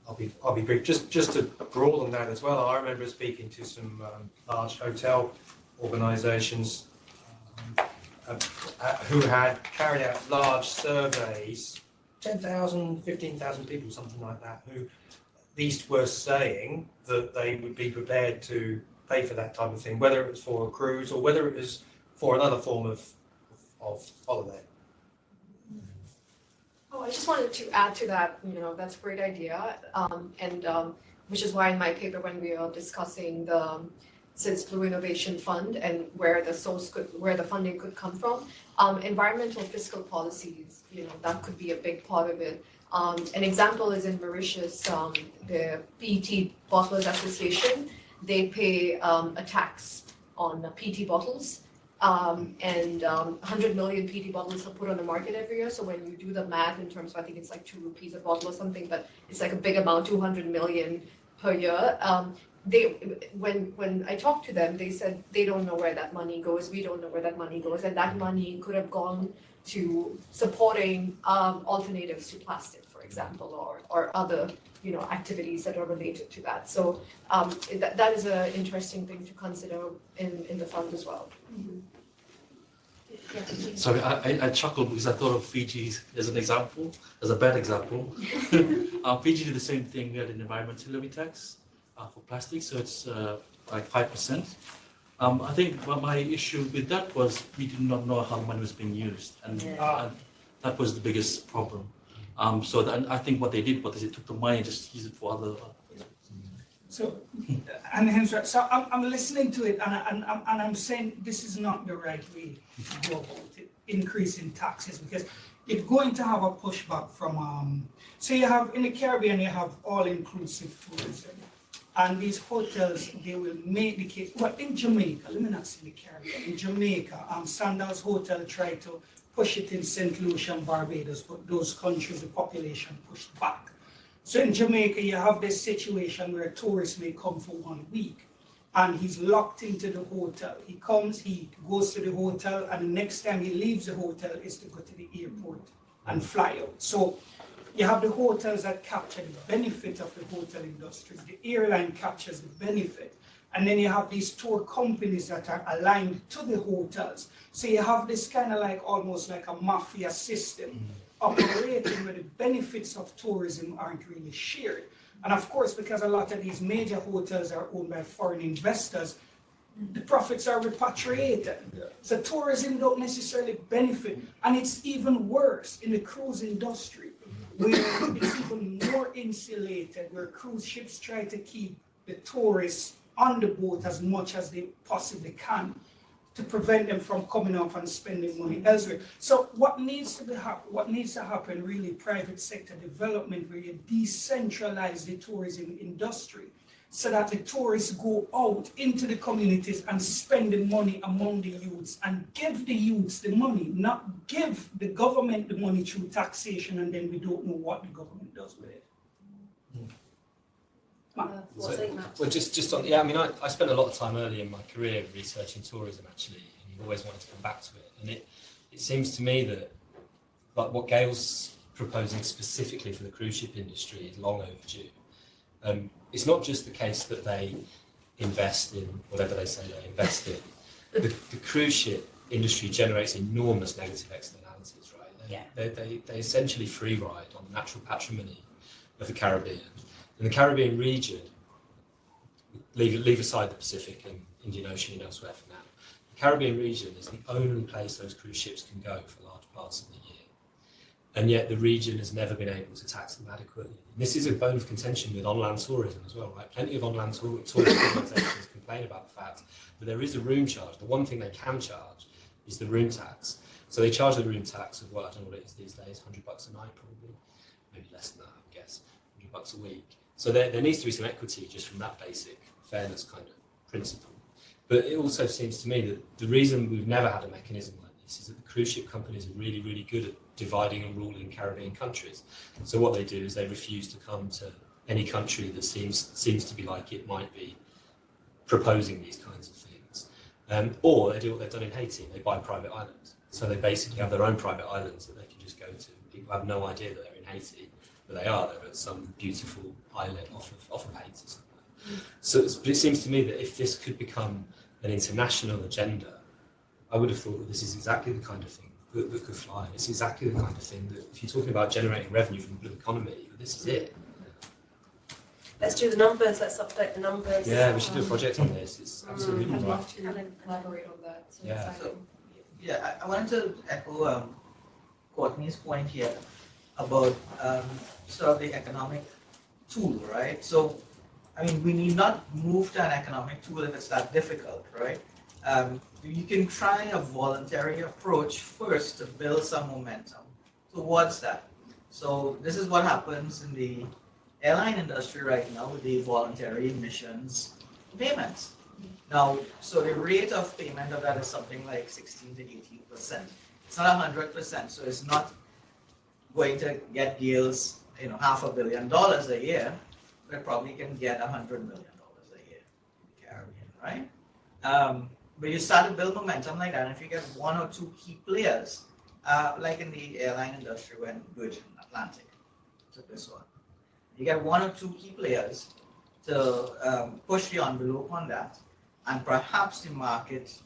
Okay, I'll be brief. Just to broaden that as well, I remember speaking to some large hotel organisations who had carried out large surveys, 10,000, 15,000 people, something like that, who at least were saying that they would be prepared to pay for that type of thing, whether it was for a cruise or whether it was for another form of holiday. Oh, I just wanted to add to that, that's a great idea. Which is why in my paper, when we are discussing the SIDS Blue Innovation Fund and where the funding could come from, environmental fiscal policies, that could be a big part of it. An example is in Mauritius, the PET Bottlers Association, they pay a tax on PET bottles. And 100 million PET bottles are put on the market every year. So when you do the math in terms of, I think it's like 2 rupees a bottle or something, but it's like a big amount, 200 million per year. When I talked to them, they said they don't know where that money goes. We don't know where that money goes, and that money could have gone to supporting alternatives to plastic, for example, or other activities that are related to that. So that is an interesting thing to consider in the fund as well. Mm-hmm. Yeah, sorry, I chuckled because I thought of Fiji as an example, as a bad example. Fiji did the same thing. We had an environmental levy tax for plastic, so it's like 5%. I think my issue with that was we did not know how the money was being used, and that was the biggest problem. So I think what they did was they took the money and just used it for other. So, and hence, so I'm listening to it, and I'm saying this is not the right way to go about it, increasing taxes, because you're going to have a pushback from, so you have, in the Caribbean, you have all-inclusive tourism, and these hotels, they will make the case, well, in Jamaica, let me not say the Caribbean, in Jamaica, Sandals Hotel tried to push it in St. Lucia and Barbados, but those countries, the population pushed back. So in Jamaica, you have this situation where a tourist may come for 1 week and he's locked into the hotel. He comes, he goes to the hotel, and the next time he leaves the hotel is to go to the airport and fly out. So you have the hotels that capture the benefit of the hotel industry. The airline captures the benefit. And then you have these tour companies that are aligned to the hotels. So you have this kind of like almost like a mafia system operating where the benefits of tourism aren't really shared. And of course, because a lot of these major hotels are owned by foreign investors, the profits are repatriated. So tourism don't necessarily benefit. And it's even worse in the cruise industry, where it's even more insulated, where cruise ships try to keep the tourists on the boat as much as they possibly can to prevent them from coming off and spending money elsewhere. So what needs to happen really, private sector development, where you decentralize the tourism industry so that the tourists go out into the communities and spend the money among the youths and give the youths the money, not give the government the money through taxation, and then we don't know what the government does with it. Well, just on, yeah, I mean, I spent a lot of time early in my career researching tourism, actually, and always wanted to come back to it. And it seems to me that, like, what Gail's proposing specifically for the cruise ship industry is long overdue. It's not just the case that they invest in whatever they say they invest in. The cruise ship industry generates enormous negative externalities, right? They essentially free ride on the natural patrimony of the Caribbean. In the Caribbean region, leave aside the Pacific and Indian Ocean and elsewhere for now, the Caribbean region is the only place those cruise ships can go for large parts of the year. And yet the region has never been able to tax them adequately. And this is a bone of contention with on-land tourism as well, right? Plenty of on-land tourist organisations complain about the fact that there is a room charge. The one thing they can charge is the room tax. So they charge the room tax of, well, I don't know what it is these days, $100 a night probably, maybe less than that, I guess, $100 a week. So there needs to be some equity just from that basic fairness kind of principle. But it also seems to me that the reason we've never had a mechanism like this is that the cruise ship companies are really, really good at dividing and ruling Caribbean countries. So what they do is they refuse to come to any country that seems to be like it might be proposing these kinds of things. Or they do what they've done in Haiti, they buy private islands. So they basically have their own private islands that they can just go to. People have no idea that they're in Haiti. They are. They're at some beautiful islet off of Haiti somewhere. So it seems to me that if this could become an international agenda, I would have thought that this is exactly the kind of thing that could fly. It's exactly the kind of thing that, if you're talking about generating revenue from the blue economy, this is it. Let's do the numbers. Let's update the numbers. Yeah, we should do a project on this. It's absolutely I'd right. love to elaborate on that. So Yeah. Yeah, I wanted to echo Courtney's point here about sort of the economic tool, right? So, I mean, we need not move to an economic tool if it's that difficult, right? You can try a voluntary approach first to build some momentum towards that. So this is what happens in the airline industry right now with the voluntary emissions payments. Now, so the rate of payment of that is something like 16 to 18%. It's not 100%, so it's not going to get deals, $500 million a year, but it probably can get $100 million a year in the Caribbean, right? But you start to build momentum like that, and if you get one or two key players, like in the airline industry when Virgin Atlantic took this one, you get one or two key players to push the envelope on that, and perhaps the market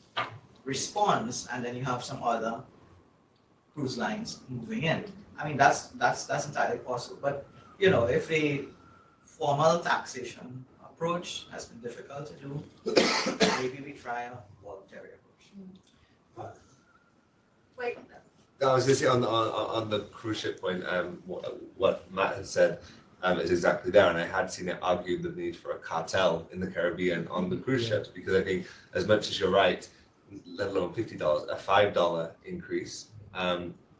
responds, and then you have some other cruise lines moving in. I mean, that's entirely possible. But if the formal taxation of approach has been difficult to do. Maybe we try a voluntary approach. Wait, I was going to say on the cruise ship point, what Matt had said is exactly there, and I had seen it argued the need for a cartel in the Caribbean on the cruise ships, because I think as much as you're right, let alone $50, a $5 increase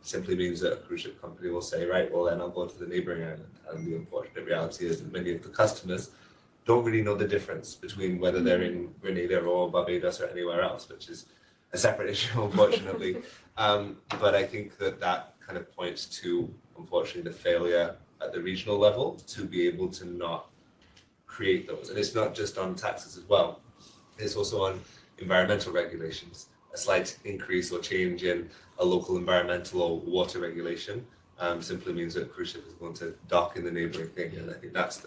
simply means that a cruise ship company will say, right, well then I'll go to the neighbouring island, and the unfortunate reality is that many of the customers don't really know the difference between whether they're in Grenada or Barbados or anywhere else, which is a separate issue, unfortunately. But I think that kind of points to, unfortunately, the failure at the regional level to be able to not create those. And it's not just on taxes as well. It's also on environmental regulations. A slight increase or change in a local environmental or water regulation simply means that a cruise ship is going to dock in the neighbouring thing. And I think that's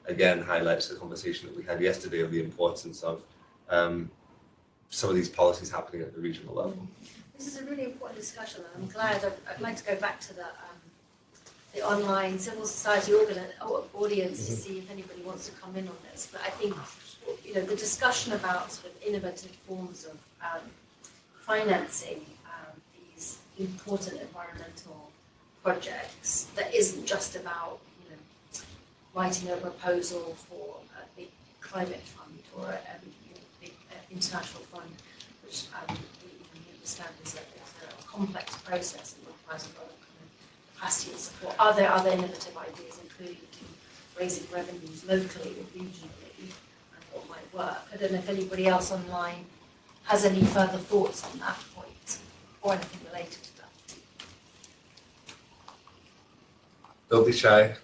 again, highlights the conversation that we had yesterday of the importance of some of these policies happening at the regional level. this is a really important discussion, and I'm glad. I'd like to go back to the online civil society audience to see if anybody wants to come in on this. But I think, you know, the discussion about sort of innovative forms of financing these important environmental projects that isn't just about, you know, writing a proposal for a big climate fund or a big international fund, which we understand is a complex process and requires a lot of capacity and support. Are there other innovative ideas, including raising revenues locally or regionally, and what might work? I don't know if anybody else online has any further thoughts on that point or anything related to that. Don't be shy.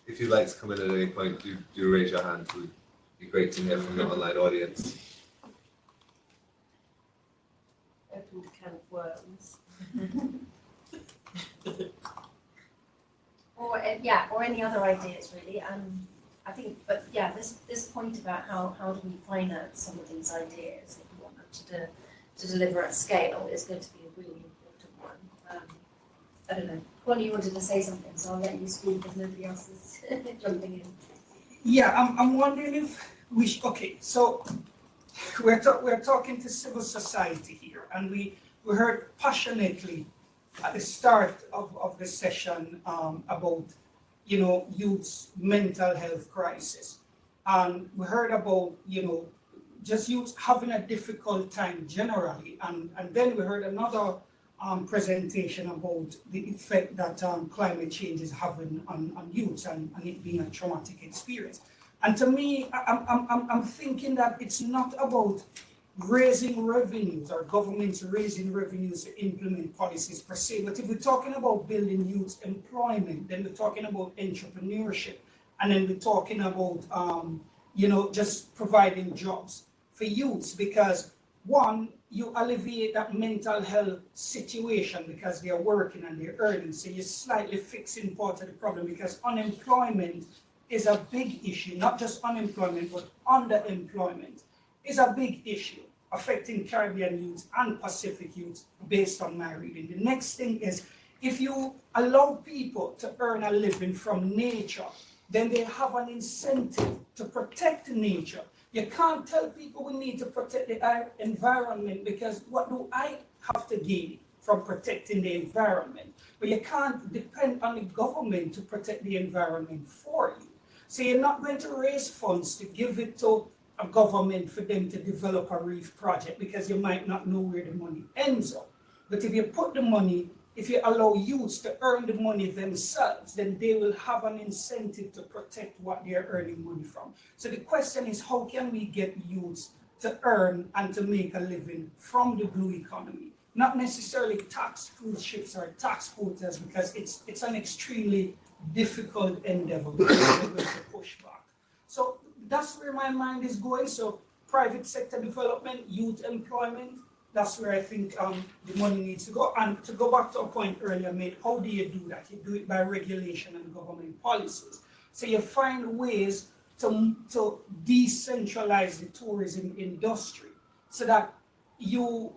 If you'd like to come in at any point, do raise your hand. It would be great to hear from the online audience. Open a can of worms. Or any other ideas really. I think, but yeah, this point about how do we finance some of these ideas if we want them to deliver at scale is going to be a really important one. I don't know. Connie, you wanted to say something, so I'll let you speak if nobody else is jumping in. Yeah, I'm wondering if we okay. So we're talking to civil society here, and we heard passionately at the start of the session about, you know, youth's mental health crisis, and we heard about, you know, just youth having a difficult time generally, and then we heard another presentation about the effect that climate change is having on youth and it being a traumatic experience. And to me, I'm thinking that it's not about raising revenues or governments raising revenues to implement policies per se, but if we're talking about building youth employment, then we're talking about entrepreneurship, and then we're talking about you know, just providing jobs for youths, because one, you alleviate that mental health situation because they're working and they're earning, so you're slightly fixing part of the problem, because unemployment is a big issue. Not just unemployment, but underemployment is a big issue affecting Caribbean youth and Pacific youth based on my reading. The next thing is, if you allow people to earn a living from nature, then they have an incentive to protect nature. You can't tell people we need to protect the environment, because what do I have to gain from protecting the environment? But you can't depend on the government to protect the environment for you. So you're not going to raise funds to give it to a government for them to develop a reef project, because you might not know where the money ends up. But if you put the money, if you allow youths to earn the money themselves, then they will have an incentive to protect what they're earning money from. So the question is, how can we get youths to earn and to make a living from the blue economy? Not necessarily tax cruise ships or tax quotas, because it's an extremely difficult endeavor because they're going to push back. So that's where my mind is going. So private sector development, youth employment, that's where I think the money needs to go. And to go back to a point earlier made, how do you do that? You do it by regulation and government policies. So you find ways to decentralize the tourism industry so that you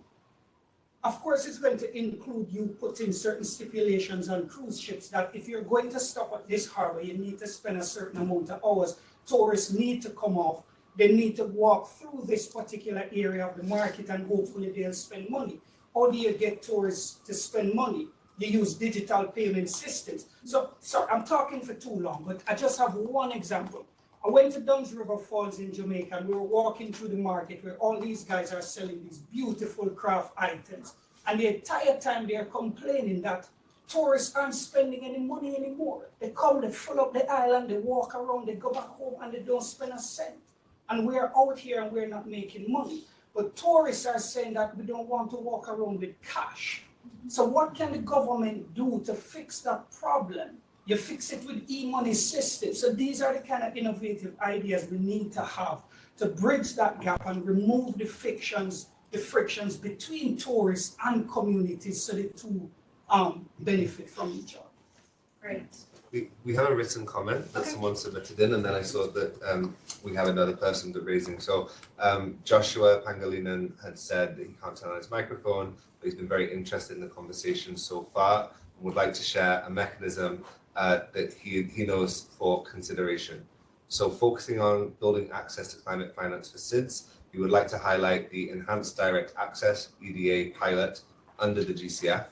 Of course, it's going to include you putting certain stipulations on cruise ships that if you're going to stop at this harbor, you need to spend a certain amount of hours. Tourists need to come off. They need to walk through this particular area of the market and hopefully they'll spend money. How do you get tourists to spend money? You use digital payment systems. So I'm talking for too long, but I just have one example. I went to Dunn's River Falls in Jamaica and we were walking through the market where all these guys are selling these beautiful craft items. And the entire time they're complaining that tourists aren't spending any money anymore. They come, they fill up the island, they walk around, they go back home and they don't spend a cent. And we're out here and we're not making money. But tourists are saying that we don't want to walk around with cash. So what can the government do to fix that problem? You fix it with e-money systems. So these are the kind of innovative ideas we need to have to bridge that gap and remove the frictions between tourists and communities so the two benefit from each other. Great. We have a written comment that someone submitted in, and then I saw that we have another person raising. So Joshua Pangilinan had said that he can't turn on his microphone, but he's been very interested in the conversation so far and would like to share a mechanism that he knows for consideration. So focusing on building access to climate finance for SIDS, he would like to highlight the Enhanced Direct Access EDA pilot under the GCF,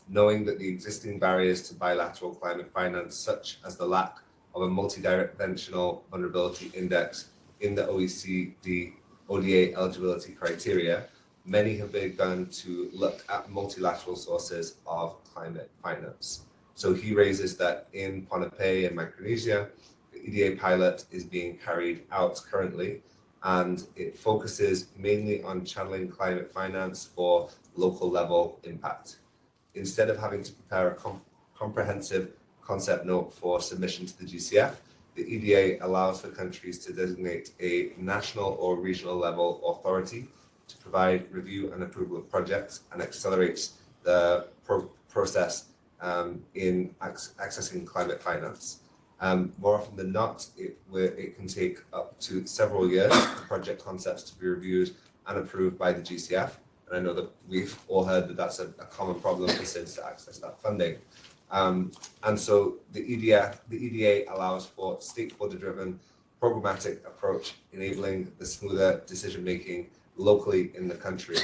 knowing that the existing barriers to bilateral climate finance, such as the lack of a multidimensional vulnerability index in the OECD ODA eligibility criteria, many have begun to look at multilateral sources of climate finance. So he raises that in Pohnpei and Micronesia, the EDA pilot is being carried out currently, and it focuses mainly on channeling climate finance for local level impact. Instead of having to prepare a comprehensive concept note for submission to the GCF, the EDA allows for countries to designate a national or regional level authority to provide review and approval of projects and accelerates the process in accessing climate finance. More often than not, it can take up to several years for project concepts to be reviewed and approved by the GCF. And I know that we've all heard that that's a common problem for SIDS to access that funding. And so the EDA allows for stakeholder-driven programmatic approach, enabling the smoother decision-making locally in the country.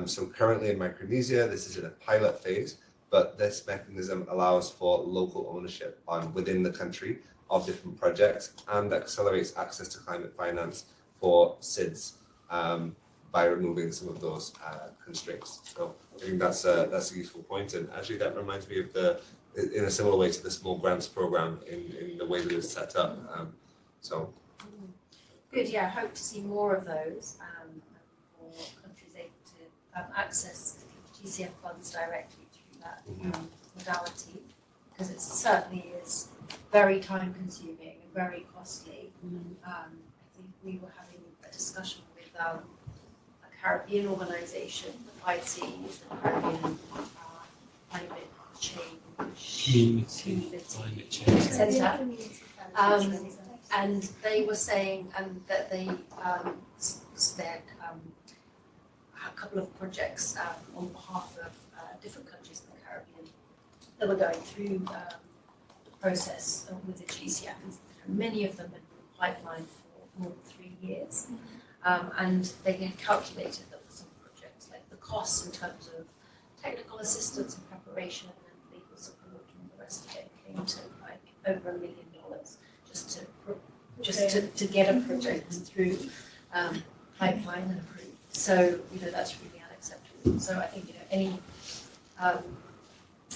So currently in Micronesia, this is in a pilot phase, but this mechanism allows for local ownership within the country of different projects and accelerates access to climate finance for SIDS by removing some of those constraints. So I think that's a useful point. And actually that reminds me of in a similar way to the small grants program in the way that it's set up. Good, yeah, I hope to see more of those for countries able to access GCF funds directly through that modality, because it certainly is very time consuming and very costly. I think we were having a discussion with a Caribbean organisation, the 5Cs, the Caribbean Climate Change Community Centre. And they were saying that they had a couple of projects on behalf of different countries in the Caribbean that were going through the process with the GCF. And many of them had been pipelined for more than 3 years. And they had calculated that for some projects, like the costs in terms of technical assistance and preparation and then legal support and the rest of it came to like over $1 million just to get a project through pipeline and approved. So that's really unacceptable. So I think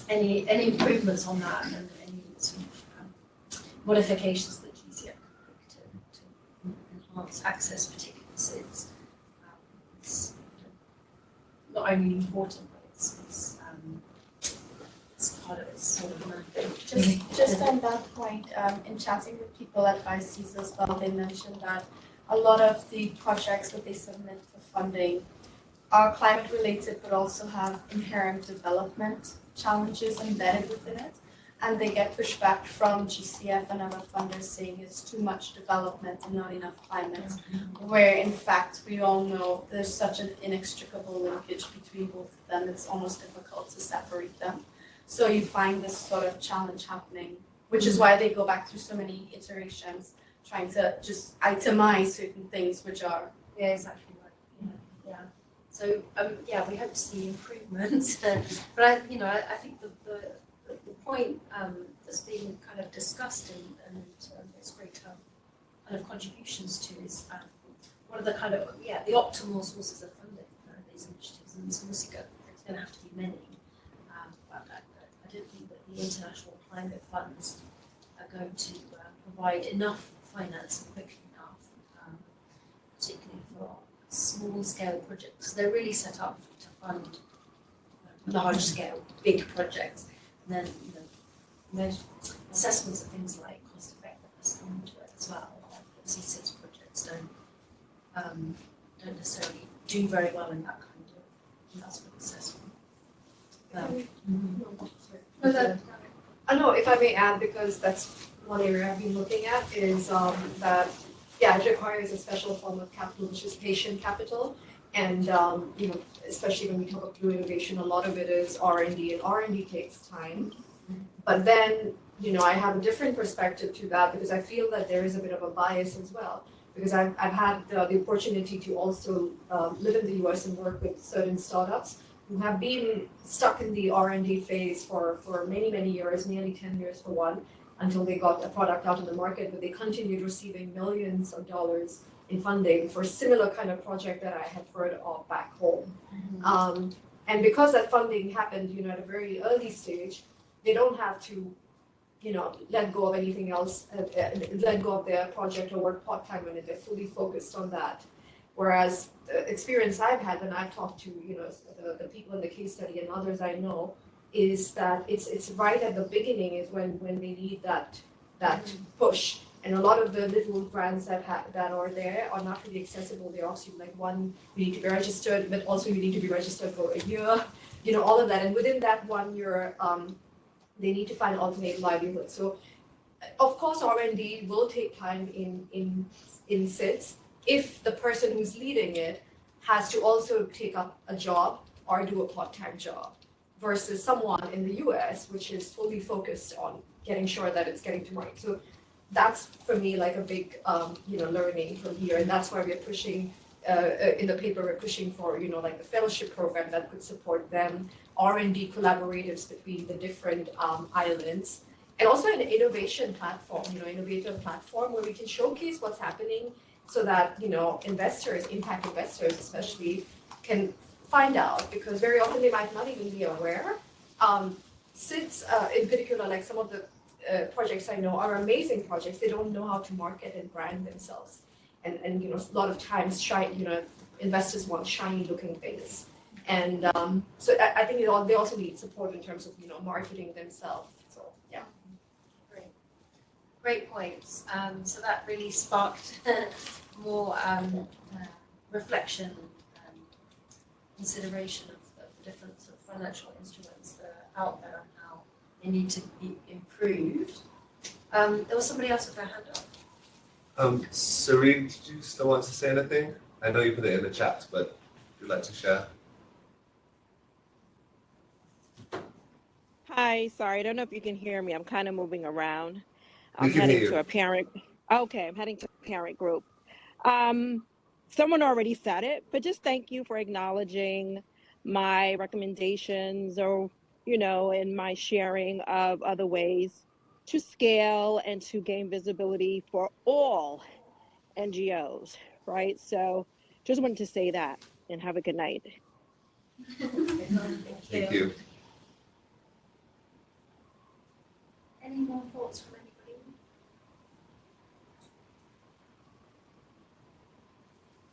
any improvements on that and any sort of modifications that GCF could make to enhance access, particularly SIDS, it's not only important, but it's part of its sort of mandate. Just on that point, in chatting with people at ICs as well, they mentioned that a lot of the projects that they submit for funding are climate related, but also have inherent development challenges embedded within it. and they get pushback from GCF and other funders saying it's too much development and not enough climate, where in fact we all know there's such an inextricable linkage between both of them, it's almost difficult to separate them. So you find this sort of challenge happening, which is why they go back through so many iterations, trying to just itemize certain things which are. Yeah, exactly right. Yeah. So yeah, we hope to see improvement. But I think the point that's being kind of discussed and it's great to have kind of contributions to is what are the kind of the optimal sources of funding for these initiatives, and it's obviously there's going to have to be many. But I don't think that the international climate funds are going to provide enough finance quickly enough, particularly for small scale projects, because they're really set up to fund large scale, big projects. And then assessments of things like cost effectiveness come into it as well. Obviously, SIDS projects don't necessarily do very well in that kind of investment assessment. I know if I may add, because that's one area I've been looking at, is that it requires a special form of capital, which is patient capital. And especially when we talk about blue innovation, a lot of it is R&D, and R&D takes time. But then, I have a different perspective to that, because I feel that there is a bit of a bias as well. Because I've had the opportunity to also live in the US and work with certain startups who have been stuck in the R&D phase for many, many years, nearly 10 years for one, until they got a product out in the market, but they continued receiving millions of dollars in funding for a similar kind of project that I had heard of back home. And because that funding happened, at a very early stage, they don't have to, let go of anything else, let go of their project or work part-time on it. They're fully focused on that. Whereas the experience I've had when I've talked to, the people in the case study and others I know, is that it's right at the beginning is when they need that push. And a lot of the little grants that are there are not really accessible. They're obviously like one, you need to be registered, but also you need to be registered for a year, all of that. And within that 1 year, they need to find alternate livelihood. So of course, R&D will take time in SIDS if the person who's leading it has to also take up a job or do a part-time job, versus someone in the US, which is fully focused on getting sure that it's getting to market. So that's for me like a big learning from here, and that's why we're pushing in the paper we're pushing for like the fellowship program that could support them, R&D collaboratives between the different islands, and also an innovation platform, innovative platform where we can showcase what's happening, so that investors, impact investors especially, can find out, because very often they might not even be aware. SIDS in particular, like some of the projects I know are amazing projects. They don't know how to market and brand themselves, and a lot of times investors want shiny looking things, and so I think they also need support in terms of marketing themselves. So yeah. Great points. So that really sparked more reflection and consideration of the different sort of financial instruments that are out there and how they need to be improved. There was somebody else with their hand up. Serene, did you still want to say anything? I know you put it in the chat, but if you'd like to share. Hi, sorry, I don't know if you can hear me. I'm kind of moving around. We I'm can heading hear to you. a parent. Okay, I'm heading to a parent group. Someone already said it, but just thank you for acknowledging my recommendations, or in my sharing of other ways to scale and to gain visibility for all NGOs, right? So just wanted to say that, and have a good night. Thank you. Any more thoughts from anybody?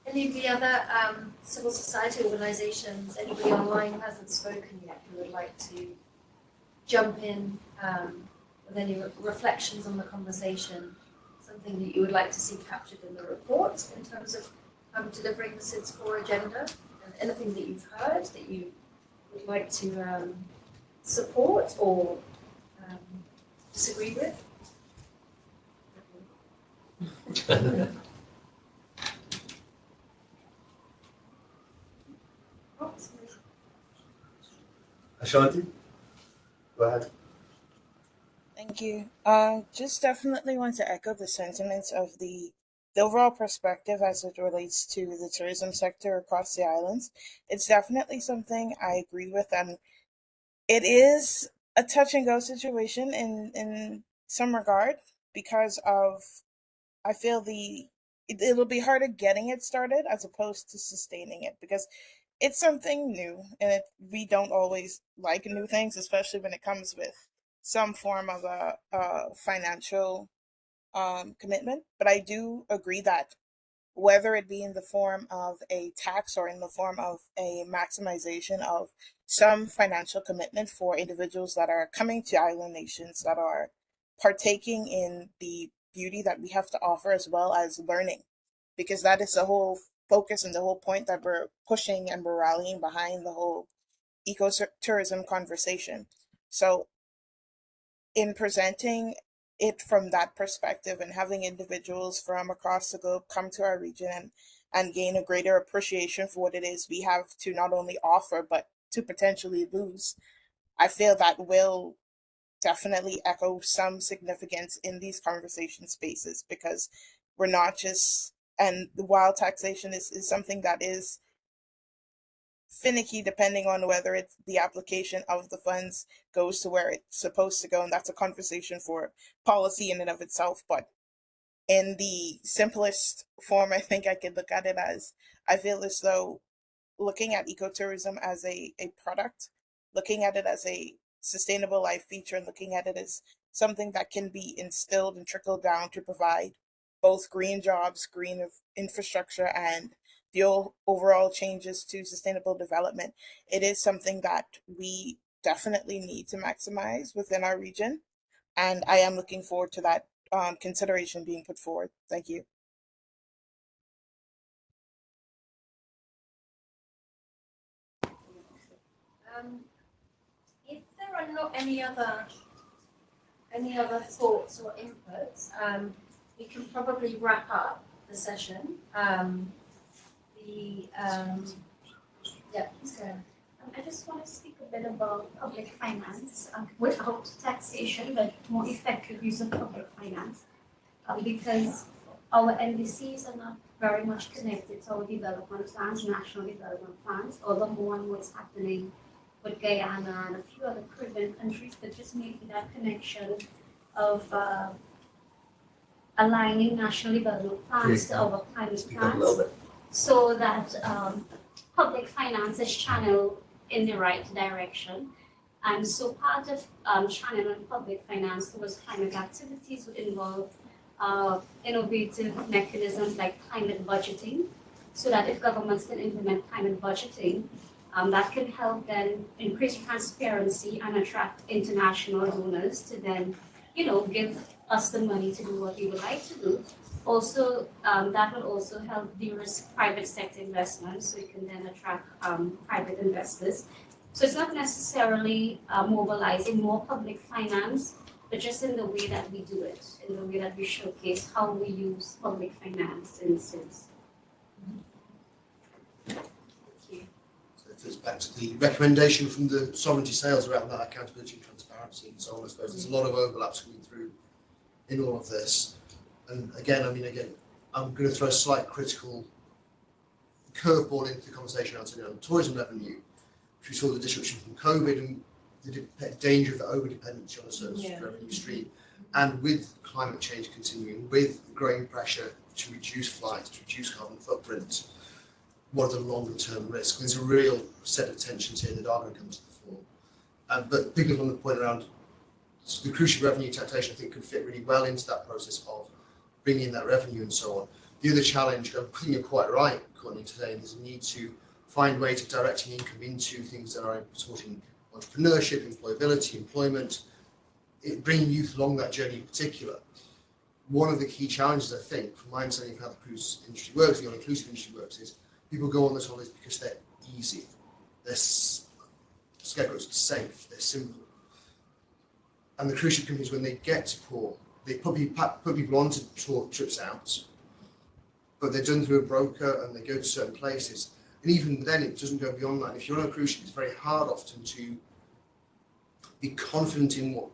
Any of the other civil society organisations, anybody online who hasn't spoken yet, who would like to jump in with any reflections on the conversation, something that you would like to see captured in the report in terms of delivering the SIDS core agenda, and anything that you've heard that you would like to support or disagree with? Oh, sorry. Ashanti, go ahead. Thank you. Just definitely want to echo the sentiments of the overall perspective as it relates to the tourism sector across the islands. It's definitely something I agree with, and it is a touch and go situation in some regard because of I feel it'll be harder getting it started as opposed to sustaining it because it's something new and we don't always like new things, especially when it comes with some form of a financial commitment. But I do agree that whether it be in the form of a tax or in the form of a maximization of some financial commitment for individuals that are coming to island nations that are partaking in the beauty that we have to offer as well as learning because that is the whole focus and the whole point that we're pushing and we're rallying behind the whole ecotourism conversation. So in presenting it from that perspective and having individuals from across the globe come to our region and gain a greater appreciation for what it is we have to not only offer but to potentially lose, I feel that will definitely echo some significance in these conversation spaces because we're not just and while taxation is something that is finicky depending on whether it's the application of the funds goes to where it's supposed to go, and that's a conversation for policy in and of itself. But in the simplest form, I think I could look at it as I feel as though looking at ecotourism as a product, looking at it as a sustainable life feature, and looking at it as something that can be instilled and trickled down to provide both green jobs, green infrastructure, and the overall changes to sustainable development. It is something that we definitely need to maximize within our region. And I am looking forward to that consideration being put forward. Thank you. If there are not any other thoughts or inputs, we can probably wrap up the session. Yeah, please go ahead. I just want to speak a bit about public finance without taxation, but more effective use of public finance, because our NDCs are not very much connected to our development plans, national development plans, although more and more is happening with Guyana and a few other Caribbean countries, but just making that connection of aligning national development plans to our climate plans so that public finance is channeled in the right direction. And so part of channeling public finance towards climate activities would involve innovative mechanisms like climate budgeting, so that if governments can implement climate budgeting, that can help then increase transparency and attract international donors to then, give us the money to do what we would like to do. Also, that will also help de-risk private sector investments, so you can then attract private investors. So it's not necessarily mobilizing more public finance, but just in the way that we do it, in the way that we showcase how we use public finance in SIDS. So it's back to the recommendation from the sovereignty sales around that accountability and transparency and so on. I suppose there's a lot of overlaps coming through in all of this. And again, I'm going to throw a slight critical curveball into the conversation around tourism revenue, which we saw the disruption from COVID and the danger of the over-dependency on a certain revenue stream. And with climate change continuing, with growing pressure to reduce flights, to reduce carbon footprint, what are the longer-term risks? There's a real set of tensions here that are going to come to the fore. But picking up on the point around the crucial revenue taxation, I think could fit really well into that process of bringing in that revenue and so on. The other challenge, I think you're quite right, Courtney, today, there's a need to find ways of directing income into things that are supporting entrepreneurship, employability, employment, bringing youth along that journey in particular. One of the key challenges, I think, from my understanding of how the cruise industry works, the all-inclusive industry works, is people go on those holidays because they're easy, they're scarecrows, safe, they're simple. And the cruise ship companies, when they get to port, they put people onto trips out, but they're done through a broker and they go to certain places. And even then, it doesn't go beyond that. If you're on a cruise ship, it's very hard often to be confident in what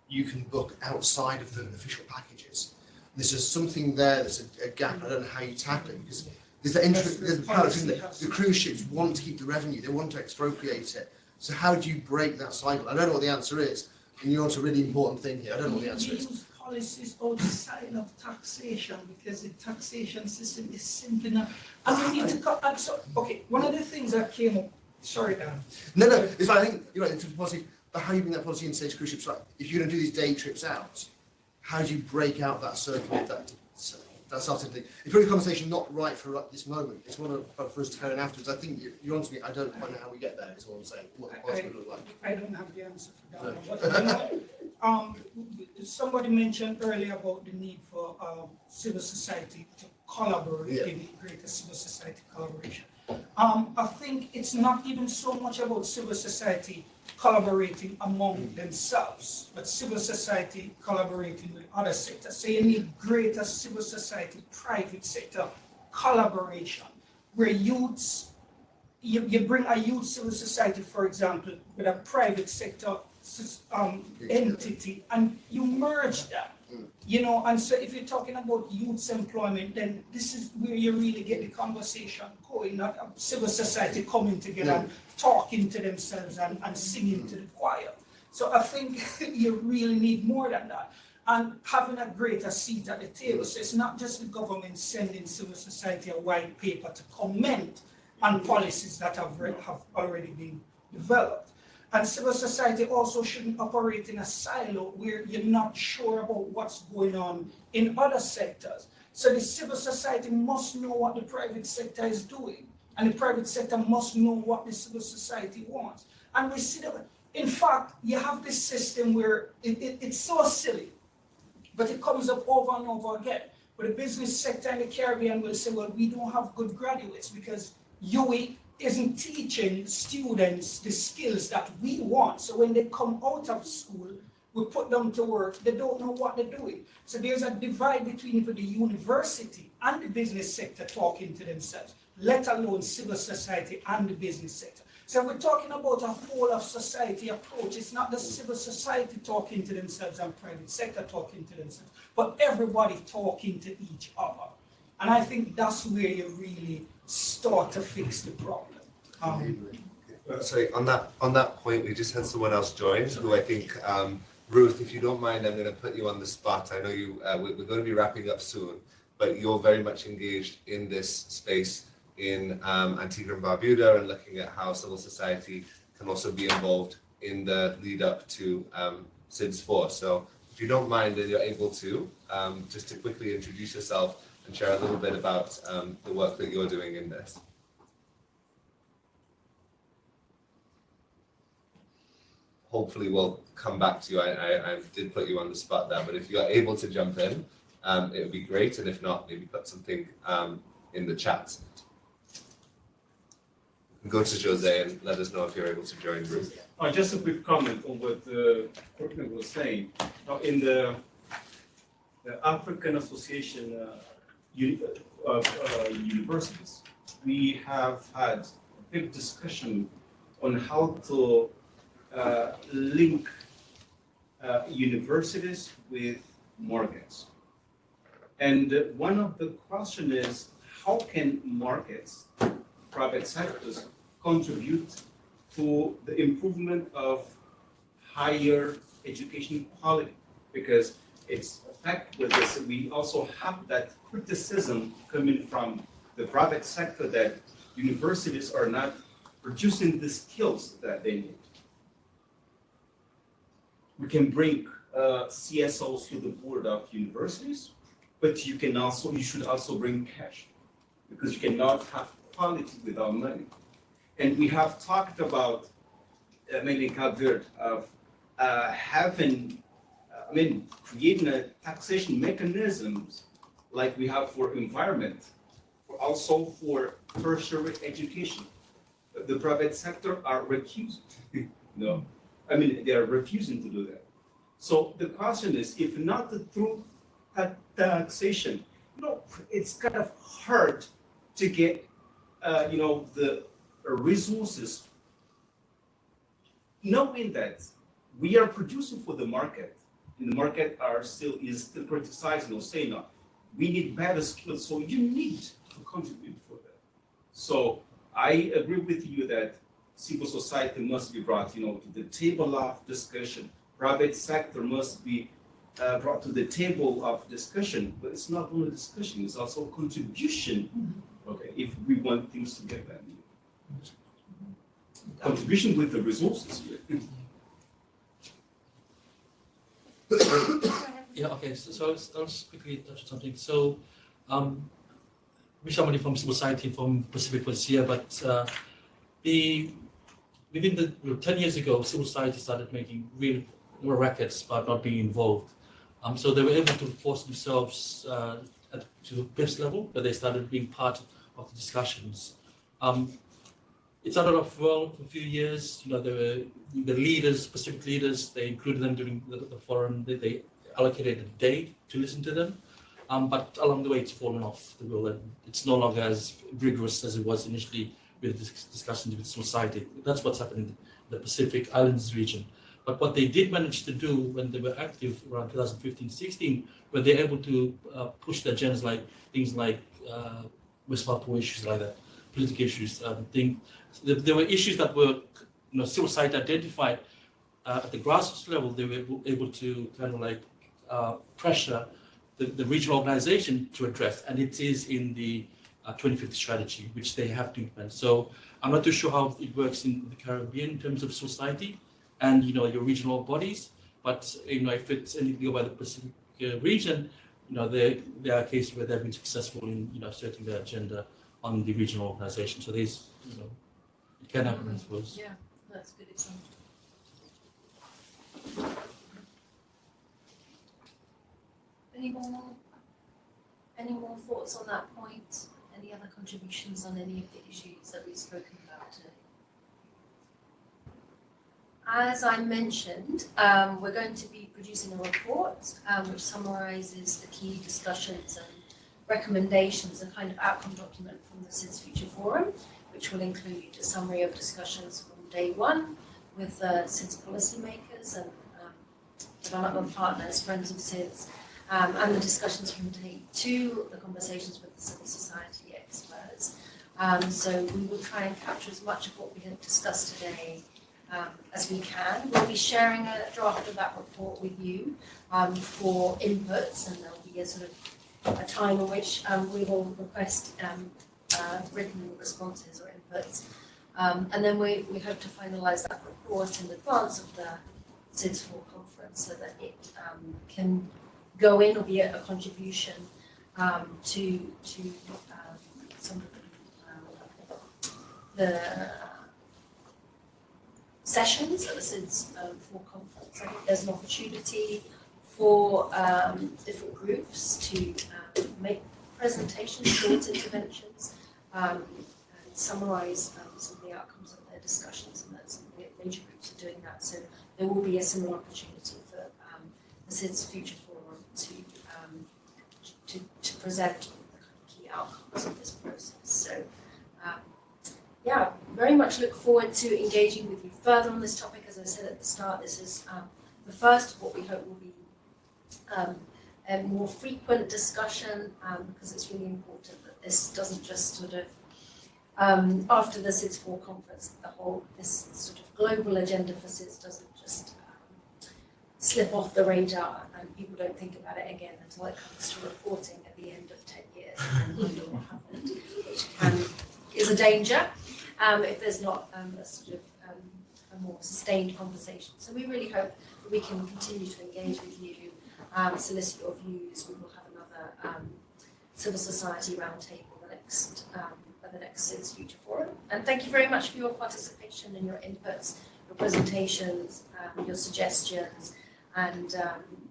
you can book outside of the official packages. There's just something there that's a gap. I don't know how you tackle it, because there's the paradox, isn't it? The cruise ships want to keep the revenue, they want to expropriate it. So how do you break that cycle? I don't know what the answer is, and you're onto a really important thing here. I don't know what the answer is. Use policies outside of taxation, because the taxation system is simply not. And we need to cut. Okay, one of the things that came up. Sorry, Dan. No, it's fine. I think you're right in terms of policy, but how you bring that policy into stage cruise ships? Like, if you're going to do these day trips out, how do you break out that circle of that sort of thing? It's really a conversation not right for this moment. It's one for us to carry on afterwards. I think you're on to me. I don't quite know how we get there. Is all I'm saying. What the policy would look like. I don't have the answer for that. But, somebody mentioned earlier about the need for civil society to collaborate, in greater civil society collaboration. I think it's not even so much about civil society collaborating among themselves, but civil society collaborating with other sectors. So you need greater civil society, private sector collaboration, where youths, you bring a youth civil society, for example, with a private sector entity, and you merge them. You know, and so if you're talking about youth's employment, then this is where you really get the conversation going, not civil society coming together and talking to themselves and singing to the choir. So I think you really need more than that. And having a greater seat at the table. So it's not just the government sending civil society a white paper to comment on policies that have already been developed. And civil society also shouldn't operate in a silo where you're not sure about what's going on in other sectors. So the civil society must know what the private sector is doing, and the private sector must know what the civil society wants. And we see that, in fact, you have this system where it's so silly, but it comes up over and over again. But the business sector in the Caribbean will say, well, we don't have good graduates because UWI isn't teaching students the skills that we want. So when they come out of school, we put them to work, they don't know what they're doing. So there's a divide between the university and the business sector talking to themselves, let alone civil society and the business sector. So we're talking about a whole of society approach. It's not the civil society talking to themselves and private sector talking to themselves, but everybody talking to each other. And I think that's where you really start to fix the problem. Sorry, on that point, we just had someone else join, who I think, Ruth, if you don't mind, I'm going to put you on the spot. I know you. We're going to be wrapping up soon, but you're very much engaged in this space in Antigua and Barbuda, and looking at how civil society can also be involved in the lead up to SIDS 4. So, if you don't mind, and you're able to, just to quickly introduce yourself and share a little bit about the work that you're doing in this. Hopefully we'll come back to you. I did put you on the spot there, but if you're able to jump in, it would be great. And if not, maybe put something in the chat. Go to Jose and let us know if you're able to join Ruth. Just a quick comment on what Courtney was saying. Now, in the African Association of Universities, we have had a big discussion on how to link universities with markets. And one of the questions is, how can markets, private sectors, contribute to the improvement of higher education quality? Because it's a fact with this, we also have that criticism coming from the private sector that universities are not producing the skills that they need. We can bring CSOs to the board of universities, but you should also bring cash, because you cannot have quality without money. And we have talked about, mainly in Cape Verde, of creating a taxation mechanisms like we have for environment, also for tertiary education. The private sector are recused, they are refusing to do that. So the question is, if not through taxation, it's kind of hard to get, the resources, knowing that we are producing for the market, and the market is still criticizing or saying, no, we need better skills, so you need to contribute for that. So I agree with you that civil society must be brought, to the table of discussion. Private sector must be brought to the table of discussion, but it's not only discussion, it's also contribution. Okay, if we want things to get better. Contribution with the resources here. Yeah, okay, so I'll just quickly touch on something. So, we're somebody from civil society from Pacific was here, but within the 10 years ago, civil society started making real records about not being involved. So they were able to force themselves to the PIFs level, where they started being part of the discussions. It started off well for a few years. There were the leaders, specific leaders, they included them during the forum. They allocated a day to listen to them. But along the way, it's fallen off the wheel, and it's no longer as rigorous as it was initially with discussions with society. That's what's happened in the Pacific Islands region. But what they did manage to do when they were active around 2015-16, were they able to push the agendas like things like West Papua issues like that, political issues. There were issues that were, civil society identified at the grassroots level. They were able to kind of like pressure the regional organization to address, and it is in the 2050 strategy, which they have to implement. So I'm not too sure how it works in the Caribbean in terms of society and your regional bodies, but if it's anything about the Pacific region, there are cases where they've been successful in asserting their agenda on the regional organization. So there's it can happen, I suppose. Yeah, that's a good example. Any more thoughts on that point? Any other contributions on any of the issues that we've spoken about today? As I mentioned, we're going to be producing a report which summarizes the key discussions and recommendations, a kind of outcome document from the SIDS Future Forum, which will include a summary of discussions from day one with SIDS policymakers and development partners, friends of SIDS, and the discussions from day two, the conversations with the civil society experts. So we will try and capture as much of what we have discussed today as we can. We'll be sharing a draft of that report with you for inputs, and there'll be a sort of a time in which we will request written responses or inputs. And then we hope to finalise that report in advance of the SIDS 4 conference so that it can go in or be a contribution to some of the sessions at the SIDS 4 conference. I think there's an opportunity for different groups to make presentations, short interventions, and summarise some of the outcomes of their discussions, and that's the major groups are doing that. So there will be a similar opportunity for the SIDS Future Forum to present the key outcomes of this process. So yeah, very much look forward to engaging with you further on this topic. As I said at the start, this is the first of what we hope will be a more frequent discussion, because it's really important that this doesn't just sort of, after the SIDS 4 conference, this sort of global agenda for SIDS doesn't just slip off the radar and people don't think about it again until it comes to reporting at the end of 10 years and wonder what happened, which is a danger if there's not a sort of a more sustained conversation. So we really hope that we can continue to engage with you, solicit your views. We will have another civil society roundtable at the next SIDS Future Forum. And thank you very much for your participation and your inputs, your presentations, your suggestions. And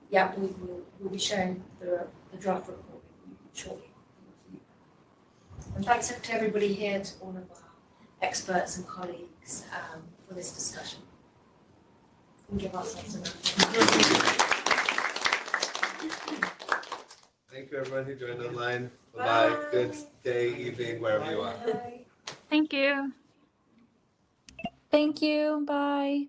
yeah, we'll be sharing the draft report with you shortly. And thanks to everybody here, to all of our experts and colleagues for this discussion. We can give ourselves a round. Thank you, everyone who joined online. Bye-bye. Good day, evening, wherever you are. Thank you. Thank you. Bye.